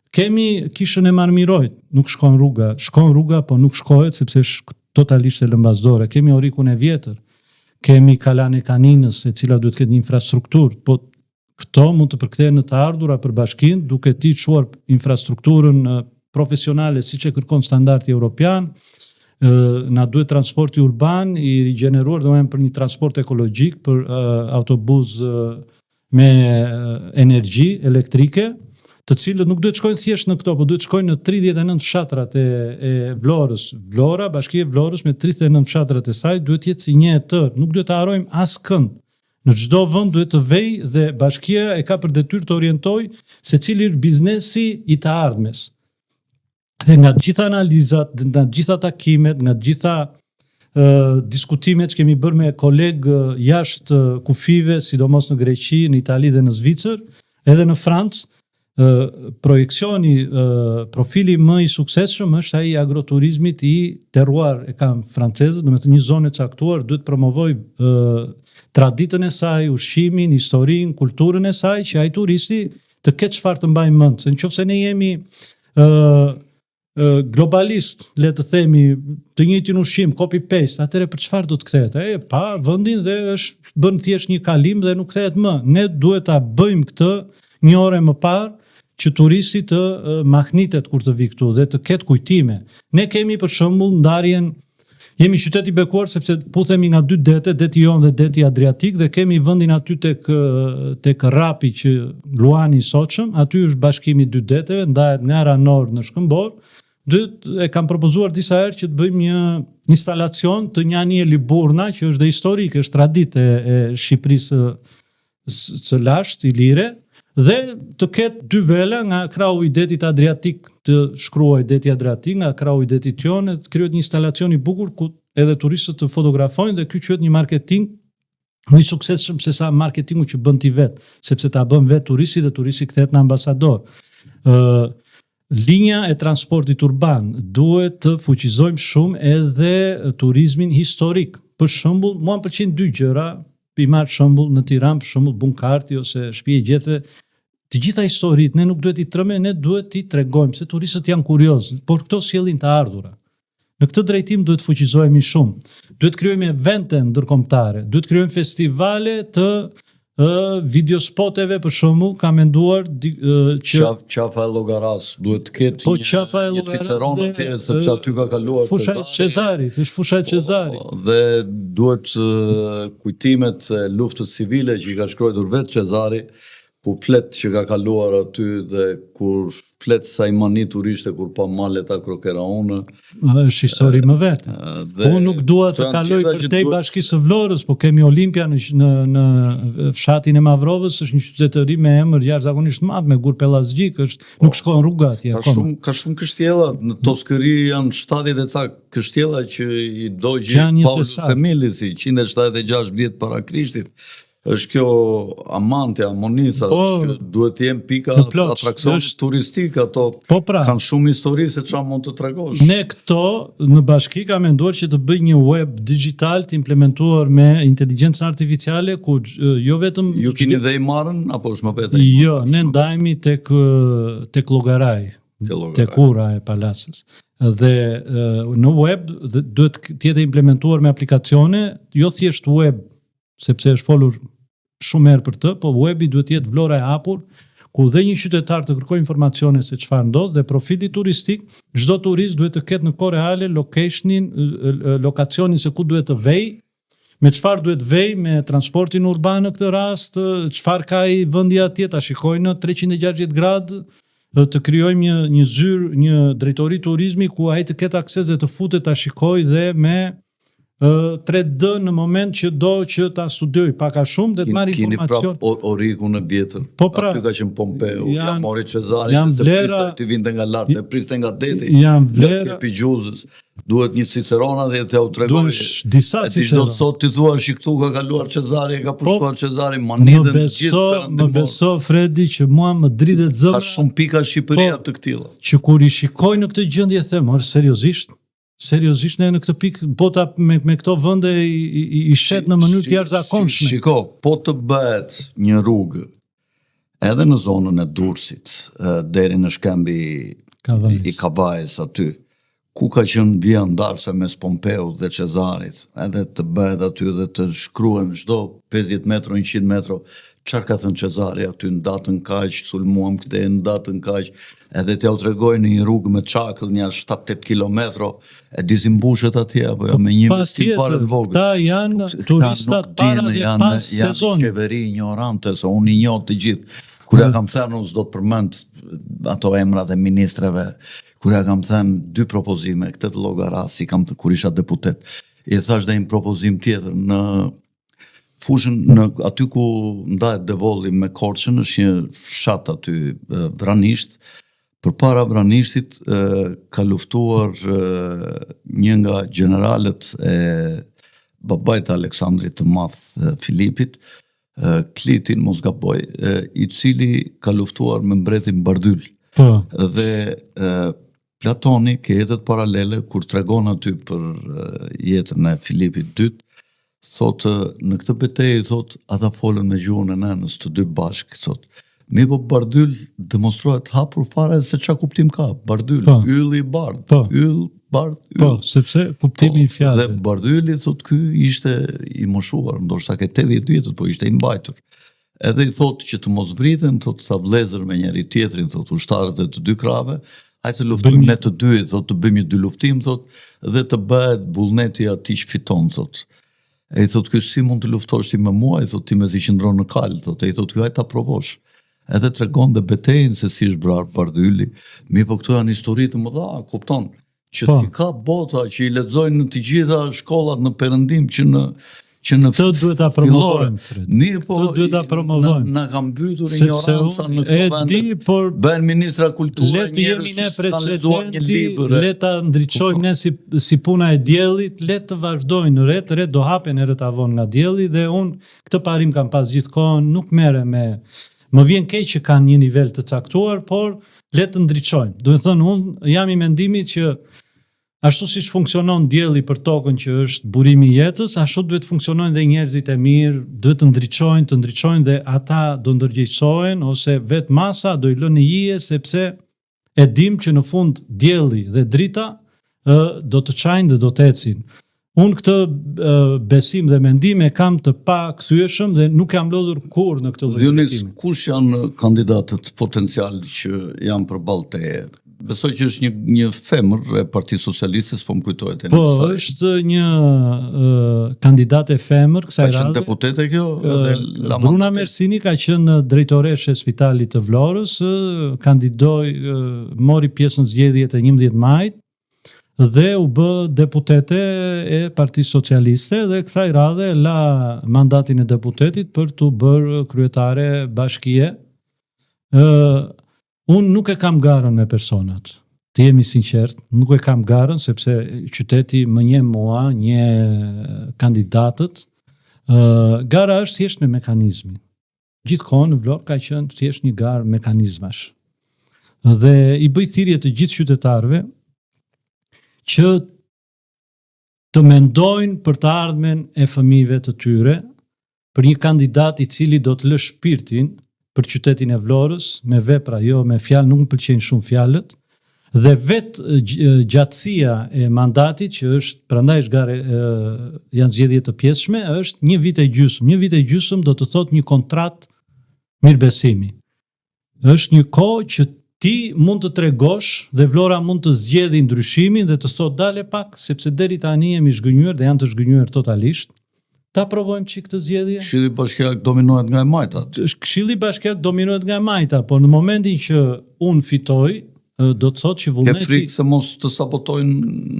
Kemi kishën e Marmirojt, nuk shkon rruga, po nuk shkohet sepse është totalisht e lëmbasdore. Kemi Orikun e Vjetër, kemi Kalan e Kaninës, e cila duhet ketë një infrastrukturë, po këto mund të përkthehen në të ardhura për bashkinë, duke ti çuar infrastrukturën profesionale siç e kërkon standardi evropian. Na duhet transporti urban i rigjeneruar, domethënë për një transport ekologjik, për autobus me energji elektrike, të cilët nuk duhet shkojnë thjesht në këto, po duhet shkojnë në 39 fshatrat e Vlorës. Vlora, Bashkia e Vlorës me 39 fshatrat e saj duhet jetë si një e tërë, nuk duhet të harojmë askënd. Në çdo vend duhet të vej dhe bashkia e ka për detyrë të orientojë se cili është biznesi i të ardhmes. Dhe nga të gjitha analizat, nga të gjitha takimet, nga të gjitha diskutimet që kemi bërë me kolegë jashtë kufive, sidomos në Greqi, në Itali dhe në Zvicër, edhe në Francë, projekcioni, profili më i suksesshëm është ai i agroturizmit i terroir, e kam francezët, domethënë një zonë e caktuar duhet promovoj traditën e saj, ushqimin, historinë, kulturën e saj, që ai turisti të ketë çfarë të mbajë mend. Se nëse ne jemi globalist, le të themi, të njëjtin ushqim, copy paste, atëherë për çfarë do të kthehet? Pa vendin dhe është bën thjesht një kalim dhe nuk kthehet më. Ne duhet ta bëjmë këtë një orë më parë që turisti të mahnitet kur të vi këtu dhe të ketë kujtime. Ne kemi për shembull ndarjen, jemi qytet i bekuar sepse puthemi nga 2 dete, deti jon dhe deti Adriatik, dhe kemi vendin aty tek Rapi që Luani i Soçëm, aty është bashkimi 2 deteve, ndahet nga Ranor në Shkëmbor. E kam propozuar disa herë që të bëjmë një instalacion të një anije Liburna, që është dhe historike, është traditë e Shqipërisë së lashtë, Ilire, dhe të ketë 2 vela nga krahu i detit Adriatik, të shkruaj deti Adriatik, nga krahu i detit Jon, të krijohet një instalacion i bukur ku edhe turistët të fotografojnë dhe ky quhet një marketing më i suksesshëm se sa marketingu që bën ti vet, sepse ta bën vet turisti dhe turisti kthehet në ambasador. Linja e transportit urban duhet të fuqizojmë shumë edhe turizmin historik. Për shembull, mua më pëlqejnë 2 gjëra, i marr shembull në Tiranë, për shembull Bunkarti ose Shtëpia e Gjethe. Të gjitha historitë ne nuk duhet i trëmë, ne duhet i tregojmë se turistët janë kuriozë, por këto sjellin të ardhura. Në këtë drejtim duhet fuqizohemi shumë. Duhet krijojmë evente ndërkombëtare, duhet krijojmë festivale të videospoteve, për shembull, ka menduar që Qafa e Llogaras duhet të ketë një Ciceron atje, sepse aty ka kaluar Cezari, është fusha e Cezarit. Dhe duhet kujtimet e luftës civile që i ka shkruar vetë Cezari, ku flet që ka kaluar aty dhe kur flet sa i mani turiste kur pa maleta krokeraune. Është histori më vetë. Unë nuk dua të kaloj përtej Bashkisë së Vlorës, po kemi Olimpia në fshatin e Mavrovës, është një qytetëri me emër jashtëzakonisht madh me gur pellazgjik, nuk shkon rruga atje akoma. Ka shumë kështjella, në Toskëri janë 70 e ca kështjella që i dogji Paulus Femilisi 176 vjet para Krishtit. Është kjo Amante, Amonica, që duhet të jenë pika atraksion turistik, ato kanë shumë histori se çfarë mund të tregosh. Ne këto në bashki ka menduar që të bëj një web digital të implementuar me inteligjencën artificiale ku jo vetëm ju keni dhe i marrën apo është më vetë? Jo, ne ndajemi tek llogaraj, tek ura e palacës. Dhe në web duhet të jetë implementuar me aplikacione, jo thjesht web, sepse është folur shumë herë për të, po webi duhet jetë vlora e hapur, ku dhe një qytetar të kërkojë informacione se çfarë ndodh dhe profili turistik, çdo turist duhet të ketë në kohë reale lokacionin se ku duhet të vej, me çfarë duhet vej me transportin urban në këtë rast, çfarë ka i vendi atje, ta shikojnë në 360 gradë, të krijojmë një zyrë, një drejtori turizmi ku ai të ketë akses dhe të futet ta shikojë dhe me 3D në moment që do që ta studioj pak a shumë dhe të marrë informacion. Kini prap Orikun e vjetër, aty ka qenë Pompeu, ja mori Cezari, se priste të vinte nga lartë, e priste nga deti, e Pigjuzës. Duhet një Cicerona dhe të u tregoj. Disa Cicerona. Sot ti thua këtu ka kaluar Cezari, ka pushtuar Cezari, Manidën, Më beso Fredi që mua më dritet zëra. Ka shumë pika Shqipëria të këtilla. Që kur i shikoj në këtë gjendje them, seriozisht ne në këtë pikë bota me këto vende i shet në mënyrë të jashtëzakonshme. Shiko, po të bëhet një rrugë edhe në zonën e Durrësit, deri në shkembi i Kavajës aty, ku ka qenë via ndarse mes Pompeu dhe Cezarit, edhe të bëhet aty dhe të shkruhen çdo 50 metro, 100 metro, çfarë ka thënë Cezari aty në datën kaq, sulmuam këtë në datën kaq, edhe t'ja u tregojnë në një rrugë me çakëll, një 7-8 kilometro, e dizimbushet atje apo jo me një investim fare të vogël. Këta janë turistat para dhe pas sezonit. Janë qeveri ignorante, se unë i njoh të gjithë. Kur ja kam thënë unë s'do të përmend ato emrat e ministreve, kur ja kam thënë 2 propozime, këtë të llogarasi kam kur isha deputet. I thash dhe një propozim tjetër në fushën aty ku ndahet Devolli me Korçën, është një fshat aty Vranisht. Përpara Vranishtit ka luftuar një nga generalet e babait të Aleksandrit të Madh Filipit, Klitin, mos gaboj, i cili ka luftuar me mbretin Bardyl. Dhe Platoni ke jetët paralele, kur tregon aty për jetën e Filipit II, thotë në këtë betejë, thotë ata folën me gjuhën e nënës të dy bashkë, thotë. Po Bardyl demonstruat hapur fare se çka kuptim ka. Bardyl, ylli i bardh, yll, bardh, yll. Po, sepse kuptimi i fjalës. Dhe Bardyli thotë ky ishte i moshuar, ndoshta ke 80 vjet, po ishte i mbajtur. Edhe i thotë që të mos vriten, thotë sa vëllezër me njëri tjetrin, thotë ushtarët e të dy krave, hajde të luftojmë ne të dy, thotë të bëjmë një dy luftim, thotë, dhe të bëhet vullneti atij që fiton, thotë. E i thotë ky si mund të luftosh ti me mua, i thotë ti mezi qëndron në kal, thotë, e i thotë ky hajde ta provosh. Edhe tregon dhe betejën se si është brar Bardyli. Po këto janë histori të mëdha, kupton, që ti ka bota që i lexojnë në të gjitha shkollat në Perëndim që në të duhet ta promovojmë. Të duhet ta promovojmë. Na ka mbytur ignoranca në këtë vend. Bën ministra kulture, njerëz që kanë lexuar një libër. Le ta ndriçojmë ne si puna e diellit, le të vazhdojnë ret do hapen herët avon nga dielli dhe unë këtë parim kam pas gjithkohën, nuk merrem me. Më vjen keq që kanë një nivel të caktuar, por le të ndriçojmë. Do të thënë unë jam i mendimit që ashtu siç funksionon dielli për tokën që është burimi i jetës, ashtu duhet funksionojnë dhe njerëzit e mirë, duhet të ndriçojnë dhe ata do ndërgjegjësohen ose vetë masa do i lënë hije sepse e dim që në fund dielli dhe drita do të çajnë dhe do të ecin. Unë këtë besim dhe mendim e kam të pakthyeshëm dhe nuk jam lodhur kurrë në këtë lloj. Dionis, kush janë kandidatët potencial që janë përballë teje? besoj që është një femër e Partisë Socialiste, s'po më kujtohet e Po, është një kandidate femër kësaj radhe. Ka qenë deputete kjo? Bruna Mersini ka qenë drejtoreshe e Spitalit të Vlorës, kandidoi, mori pjesë në zgjedhjet e 11 majit dhe u bë deputete e Partisë Socialiste dhe kësaj radhe la mandatin e deputetit për të bërë kryetare bashkie. Unë nuk e kam garën me personat, të jemi sinqert, nuk e kam garën sepse qyteti më njeh mua, një kandidatët. Gara është thjesht me mekanizmin. Gjithkohë në Vlorë ka qenë thjesht një garë mekanizmash. Dhe i bëj thirrje të gjithë qytetarëve që të mendojnë për të ardhmen e fëmijëve të tyre, për një kandidat i cili do të lë shpirtin për qytetin e Vlorës, me vepra, jo me fjalë, nuk më pëlqejnë shumë fjalët, dhe vetë gjatësia e mandatit, që është, prandaj janë zgjedhje të pjesshme, është 1 vit e gjysmë. 1 vit e gjysmë do të thotë një kontratë mirëbesimi. Është një kohë që ti mund të tregosh dhe Vlora mund të zgjedhë ndryshimin dhe të thotë dale pak, sepse deri tani jemi zhgënjur dhe janë të zhgënjur totalisht. Ta provojmë çik këtë zgjedhje. Këshilli bashkiak dominohet nga e majta. Këshilli bashkiak dominohet nga e majta, por në momentin që unë fitoj, do të thotë që vullneti... Ke frikë se mos të sabotojnë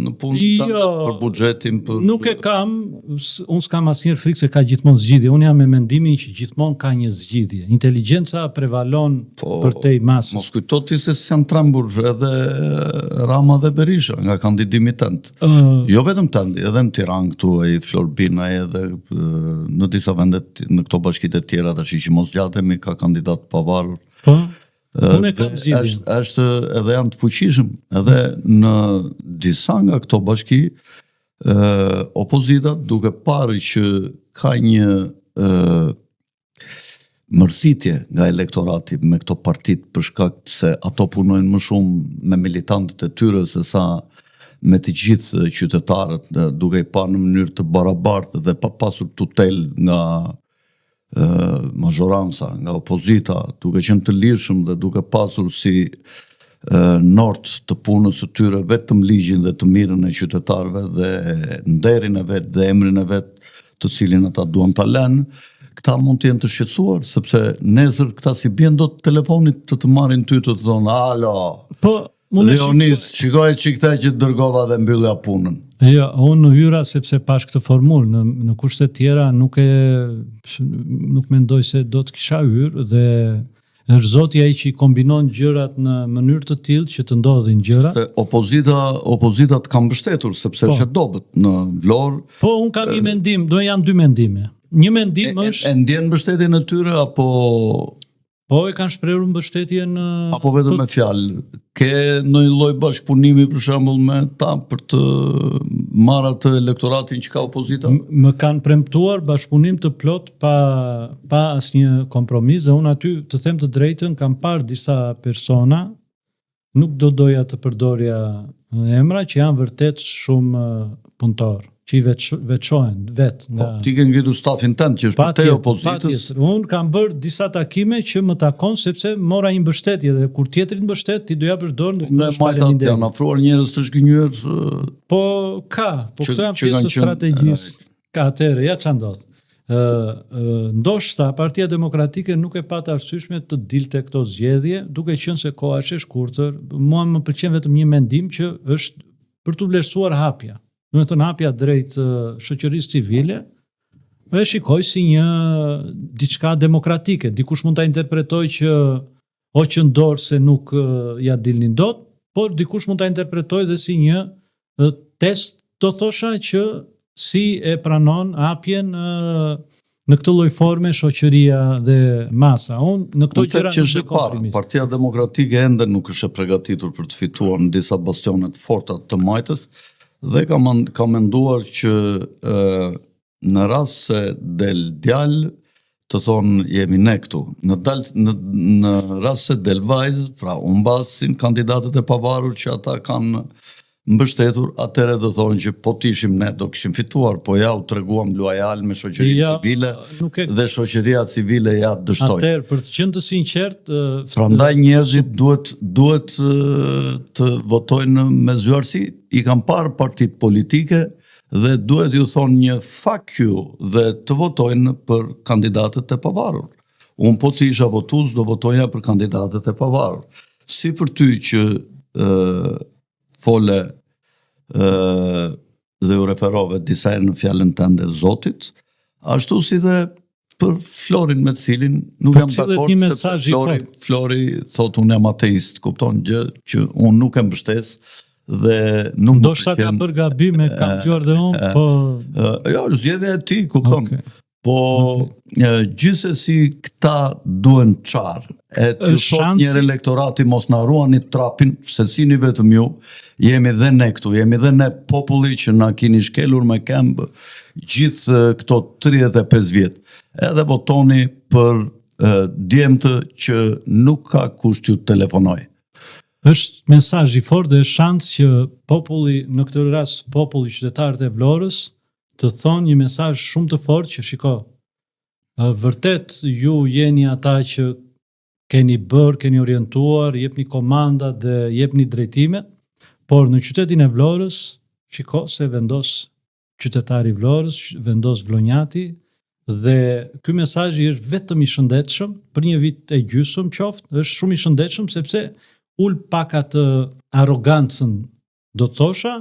në punë për buxhetin, për... Nuk e kam, unë s'kam asnjëherë frikë se ka gjithmonë zgjidhje. Unë jam me mendimin që gjithmonë ka një zgjidhje. Inteligjenca prevalon përtej masës. Mos kujto ti se janë trembur edhe Rama dhe Berisha nga kandidimi tënd. Jo vetëm tënd, edhe në Tiranë këtu ai Florbina edhe në disa vende në këto bashkitë e tjera tash që mos gjatemi ka kandidat pavarur. Po. Është edhe janë të fuqishëm, edhe në disa nga këto bashki opozita duke parë që ka një mërzitje nga elektorati me këto partit për shkak se ato punojnë më shumë me militantët e tyre se sa me të gjithë qytetarët, duke i parë në mënyrë të barabartë dhe pa pasur tutel nga mazhoranca, nga opozita, duke qenë të lirshëm dhe duke pasur si nort të punës së tyre vetëm ligjin dhe të mirën e qytetarëve dhe nderin e vet dhe emrin e vet të cilin ata duan ta lënë, këta mund të jenë të shqetësuar sepse nesër këta si bien dot telefonit të marrin ty të thonë alo. Po Leonis, shikoj çikta që dërgova dhe mbyllja punën. Jo, unë hyra sepse pash këtë formulë, në kushte tjera nuk mendoj se do të kisha hyrë dhe është Zoti ai që i kombinon gjërat në mënyrë të tillë që të ndodhin gjëra. Se opozita të kanë mbështetur sepse është dobët në Vlorë. Po, unë kam një mendim, janë 2 mendime. Një mendim është... E ndjen mbështetjen e tyre apo... Po, e kanë shprehur mbështetjen... Apo vetëm me fjalë. Ke ndonjë lloj bashkëpunimi për shembull me ta për të marrë atë elektoratin që ka opozita? Më kanë premtuar bashkëpunim të plot pa asnjë kompromis dhe unë aty të them të drejtën kam parë disa persona, nuk do doja të përdorja emra që janë vërtet shumë punëtor, që i veçohen vetë nga... Po, ti ke ngritur stafin tënd që është për te opozitës. Unë kam bërë disa takime që më takon sepse mora një mbështetje dhe kur tjetrin mbështet ti do ja përdor në majtat janë afruar njerëz të zhgënjur. Po këto janë pjesë të strategjisë. Ka atëre, ja ç'a ndodh. Ndoshta Partia Demokratike nuk e pat arsyeshme të dilte këto zgjedhje, duke qenë se koha është e shkurtër. Mua më pëlqen vetëm një mendim që është për të vlerësuar hapja. Do të thënë hapja drejt shoqërisë civile, e shikoj si një diçka demokratike. Dikush mund ta interpretojë që o që ndorë se nuk ja dilnin dot, por dikush mund ta interpretojë dhe si një test, do thosha që si e pranon hapjen në këtë lloj forme shoqëria dhe masa. Unë në këto gjëra që është para, Partia Demokratike ende nuk është e përgatitur për të fituar në disa bastionet forta të majtës. Dhe ka menduar që në rast se del djalë të thonë jemi ne këtu. Në rast se del vajzë, pra unë basin kandidatët e pavarur që ata kanë mbështetur, atëherë do thonë që po t'ishim ne do kishim fituar, po ja u treguam luajal me shoqërinë civile dhe shoqëria civile ja dështoi. Atëherë për të qenë të sinqert, prandaj njerëzit duhet të votojnë me zyrtësi, i kanë parë partitë politike dhe duhet ju thonë një fuck you dhe të votojnë për kandidatët e pavarur. Unë po që isha votues do votoja për kandidatët e pavarur. Si për ty që fole dhe u referove disa herë në fjalën tënde Zotit, ashtu si dhe për Florin me cilin nuk jam dakord se Flori thot unë jam ateist, kupton gjë që unë nuk e mbështes dhe nuk do shta ka bërë gabime, kam qenë dhe unë, po jo, zgjedhja e tij, kupton. Po gjithsesi këta duen qarë, e të thot njërë elektorati mos na ruani trapin, se cini vetëm ju, jemi dhe ne këtu, jemi dhe ne populli që na kini shkelur me këmbë gjithë këto 35 vjetë, edhe votoni për djemtë që nuk ka kusht ju telefonoj. Është mesazh i fortë dhe shans që populli, në këtë rast populli qytetarët e Vlorës, të thonë një mesazh shumë të fortë që shiko, vërtet ju jeni ata që keni bërë, keni orientuar, jepni komanda dhe jepni drejtimet, por në qytetin e Vlorës, shiko se vendos qytetari Vlorës, vendos Vlonjati, dhe ky mesazh është vetëm i shëndetshëm, për një vit e gjysmë qoftë, është shumë i shëndetshëm sepse ul pak atë arrogancën, do të thosha,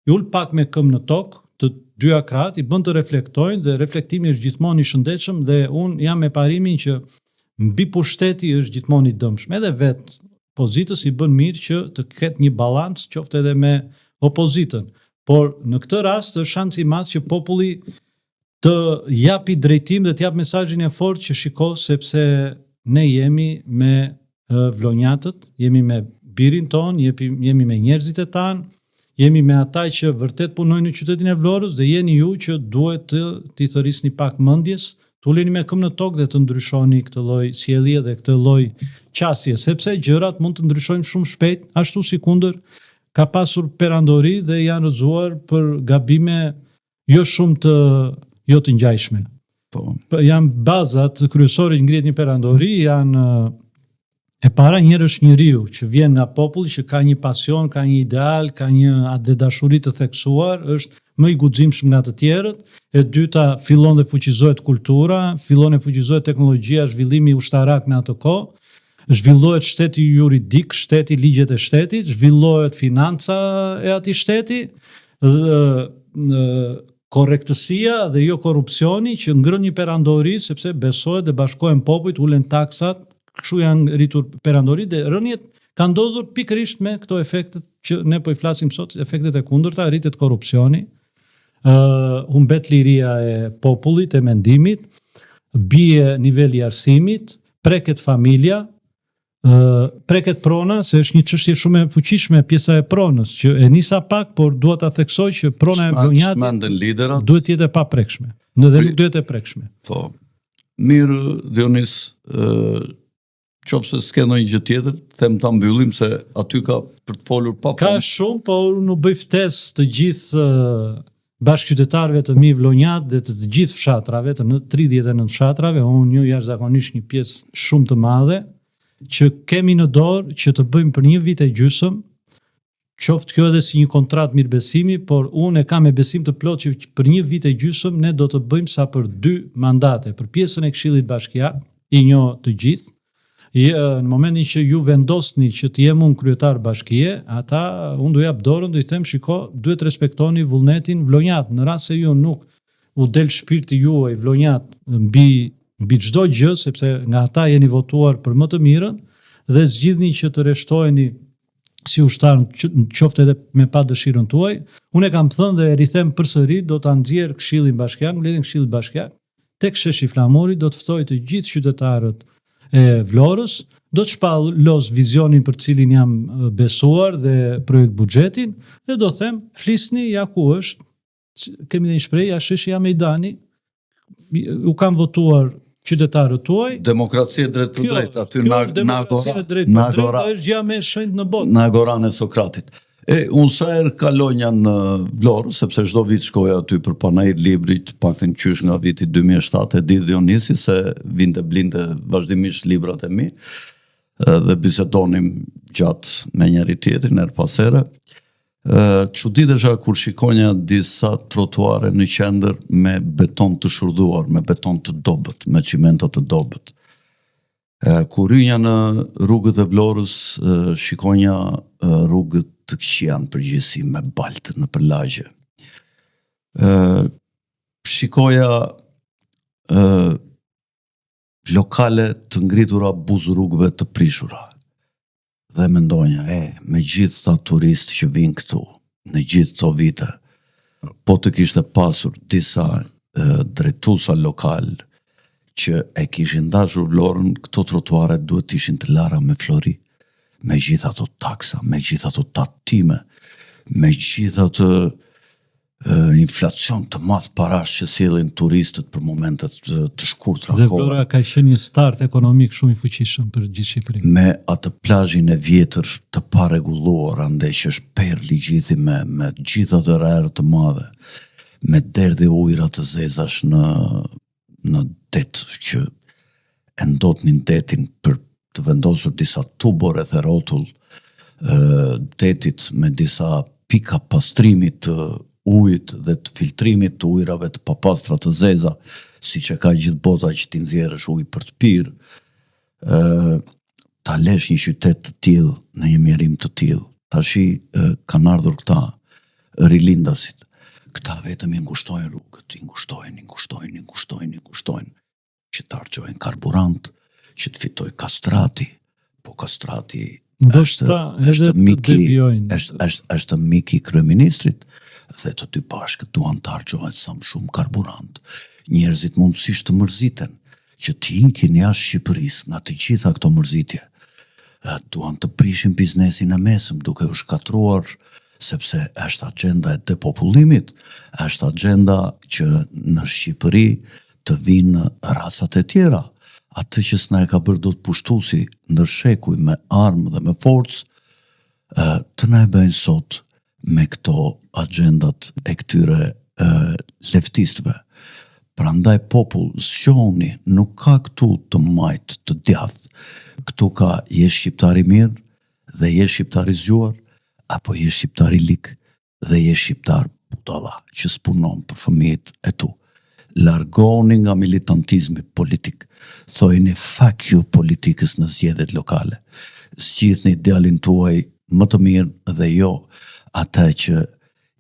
ul pak me këmbë në tokë, të dyja krahët, i bën të reflektojnë dhe reflektimi është gjithmonë i shëndetshëm dhe unë jam me parimin që mbi pushteti është gjithmonë i dëmshëm. Edhe vetë opozitës i bën mirë që të ketë një balancë qoftë edhe me opozitën. Por në këtë rast është shansi i madh që populli të japi drejtim dhe të jap mesazhin e fortë që shiko sepse ne jemi me vlonjatët, jemi me birin ton, jemi me njerëzit e tanë, jemi me ata që vërtet punojnë në qytetin e Vlorës dhe jeni ju që duhet t'i thërisni pak mendjes, të uleni me këmbë në tokë dhe të ndryshoni këtë lloj sjellje dhe këtë lloj qasje, sepse gjërat mund të ndryshojnë shumë shpejt, ashtu sikundër ka pasur perandori dhe janë rrëzuar për gabime jo shumë të ngjajshme. Janë bazat kryesore që ngrihet një perandori, janë e para njërë është njeriu që vjen nga populli, që ka një pasion, ka një ideal, ka një dashuri të theksuar, është më i guximshëm nga të tjerët. E dyta, fillon dhe fuqizohet kultura, fillon e fuqizohet teknologjia, zhvillimi ushtarak në atë kohë, zhvillohet shteti juridik, shteti, ligjet e shtetit, zhvillohet financa e atij shteti, korrektësia dhe jo korrupsioni që ngrën një perandori sepse besohet dhe bashkohen popujt, ulen taksat, kështu janë rritur perandori dhe rënjet kanë ndodhur pikërisht me këto efektet që ne po i flasim sot, efektet e kundërta, rritet korrupsioni, humbet liria e popullit, e mendimit, bie niveli i arsimit, preket familja, preket prona, se është një çështje shumë e fuqishme pjesa e pronës, që e nisa pak, por dua ta theksoj që prona e Vlonjatit duhet të jetë e paprekshme, dhe nuk duhet e prekshme. Po. Mirë, Dionis, qofse s'ke ndonjë gjë tjetër, them ta mbyllim se aty ka për të folur pa fund. Ka shumë, por nuk bëj ftesë të gjithë bashkëqytetarëve të mi Vlonjat dhe të gjithë fshatrave, të 39 fshatrave, unë një jashtëzakonisht një pjesë shumë të madhe, që kemi në dorë që të bëjmë për një vit e gjysmë, qoftë kjo edhe si një kontratë mirëbesimi, por unë e kam me besim të plotë që për një vit e gjysmë ne do të bëjmë sa për 2 mandate, për pjesën e Këshillit Bashkiak, i njoh të gjithë. Në momentin që ju vendosni që të jem unë kryetar bashkie, ata unë do jap dorën, do i them shiko, duhet respektoni vullnetin Vlonjat, në rast se ju nuk u del shpirti juaj Vlonjat mbi çdo gjë, sepse nga ata jeni votuar për më të mirën dhe zgjidhni që të rreshtoheni si ushtar qoftë edhe me pa dëshirën tuaj. Unë e kam thënë dhe e rithem përsëri, do ta nxjerr Këshillin Bashkiak, mbledhjen e Këshillit Bashkiak, tek sheshi Flamuri, do të ftoj të gjithë qytetarët e Vlorës, do të shpallos vizionin për cilin jam besuar dhe projekt buxhetin, dhe do them, flisni ja ku është, kemi një shprehje, ja sheshi ja Mejdani, u kam votuar qytetarët tuaj. Demokracia drejt për drejt, aty në agora. Demokracia drejt për drejt është gjë më e shenjtë në botë. Në agoran e Sokratit. Unë sa herë kalonja në Vlorë, sepse çdo vit shkoja aty për panajir librit, paktën qysh nga viti 2007, e di Dionisi se vinte blinte vazhdimisht librat e mi, dhe bisedonim gjatë me njëri tjetrin her pas here. Çuditesha kur shikonja disa trotuare në qendër me beton të shurdhuar, me beton të dobët, me çimento të dobët. Kur hynja në rrugët e Vlorës, shikonja rrugët të këqian përgjithësi me baltë në përlagje. Shikoja lokale të ngritura buzë rrugëve të prishura. Dhe mendonja, me gjithë ta turistë që vinë këtu, në gjithë të vite, po të kishte pasur disa drejtuesa lokal që e kishin dashur Vlorën, këto trotuare duhet ishin të lara me flori, me gjitha ato taksa, me gjitha ato tatime, me gjitha ato inflacion të madh parash që sjellin turistët për momentet të shkurtra. Dhe Vlora ka qenë një start ekonomik shumë i fuqishëm për gjithë Shqipërinë. Me atë plazhin e vjetër të parregulluar, ande që është perli gjithi me gjitha të rrerë të madhe, me derdhje ujëra të zezash në det që e ndotnin detin për të vendosur disa tubo rreth e rrotull detit me disa pika pastrimi të ujit dhe të filtrimit të ujrave të papastra të zeza, siç e ka gjithë bota që ti nxjerrësh ujë për të pirë. Ta lesh një qytet të tillë në një mjerim të tillë. Tashi kanë ardhur këta rilindasit. Këta vetëm i ngushtojnë rrugët, i ngushtojnë, që të harxojnë karburant, që të fitoj kastrati, po kastrati është miki kryeministrit, dhe të dy bashkët duan të harxohet sa më shumë karburant. Njerëzit mundësisht të mërziten, që të ikin jashtë Shqipërisë nga të gjitha këto mërzitje. Duan të prishin biznesin e mesëm, duke u shkatruar, sepse është agenda e depopullimit, është agenda që në Shqipëri të vinë racat e tjera. Atë që s'na e ka bërë dot pushtuesi ndër shekuj me armë dhe me forcë, të na e bëjnë sot me këto agendat e këtyre leftistëve. Prandaj popull, zgjoni, nuk ka këtu të majt të djathtë. Këtu ka je shqiptari mirë dhe je shqiptari zgjuar, apo je shqiptari lik dhe je shqiptar budalla që s'punon për fëmijët e tu. Largoni nga militantizmi politik. Thojni fuck you politikës në zgjedhjet lokale. Zgjidhni djalin tuaj më të mirë dhe jo ata që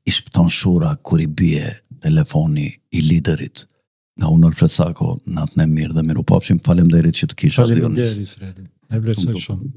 i shpëton shura kur i bie telefoni i liderit. Nga Unor Frecako, natën e mirë dhe mirupafshim. Faleminderit që të kisha. Faleminderit, Fredi. E vlerësoj shumë.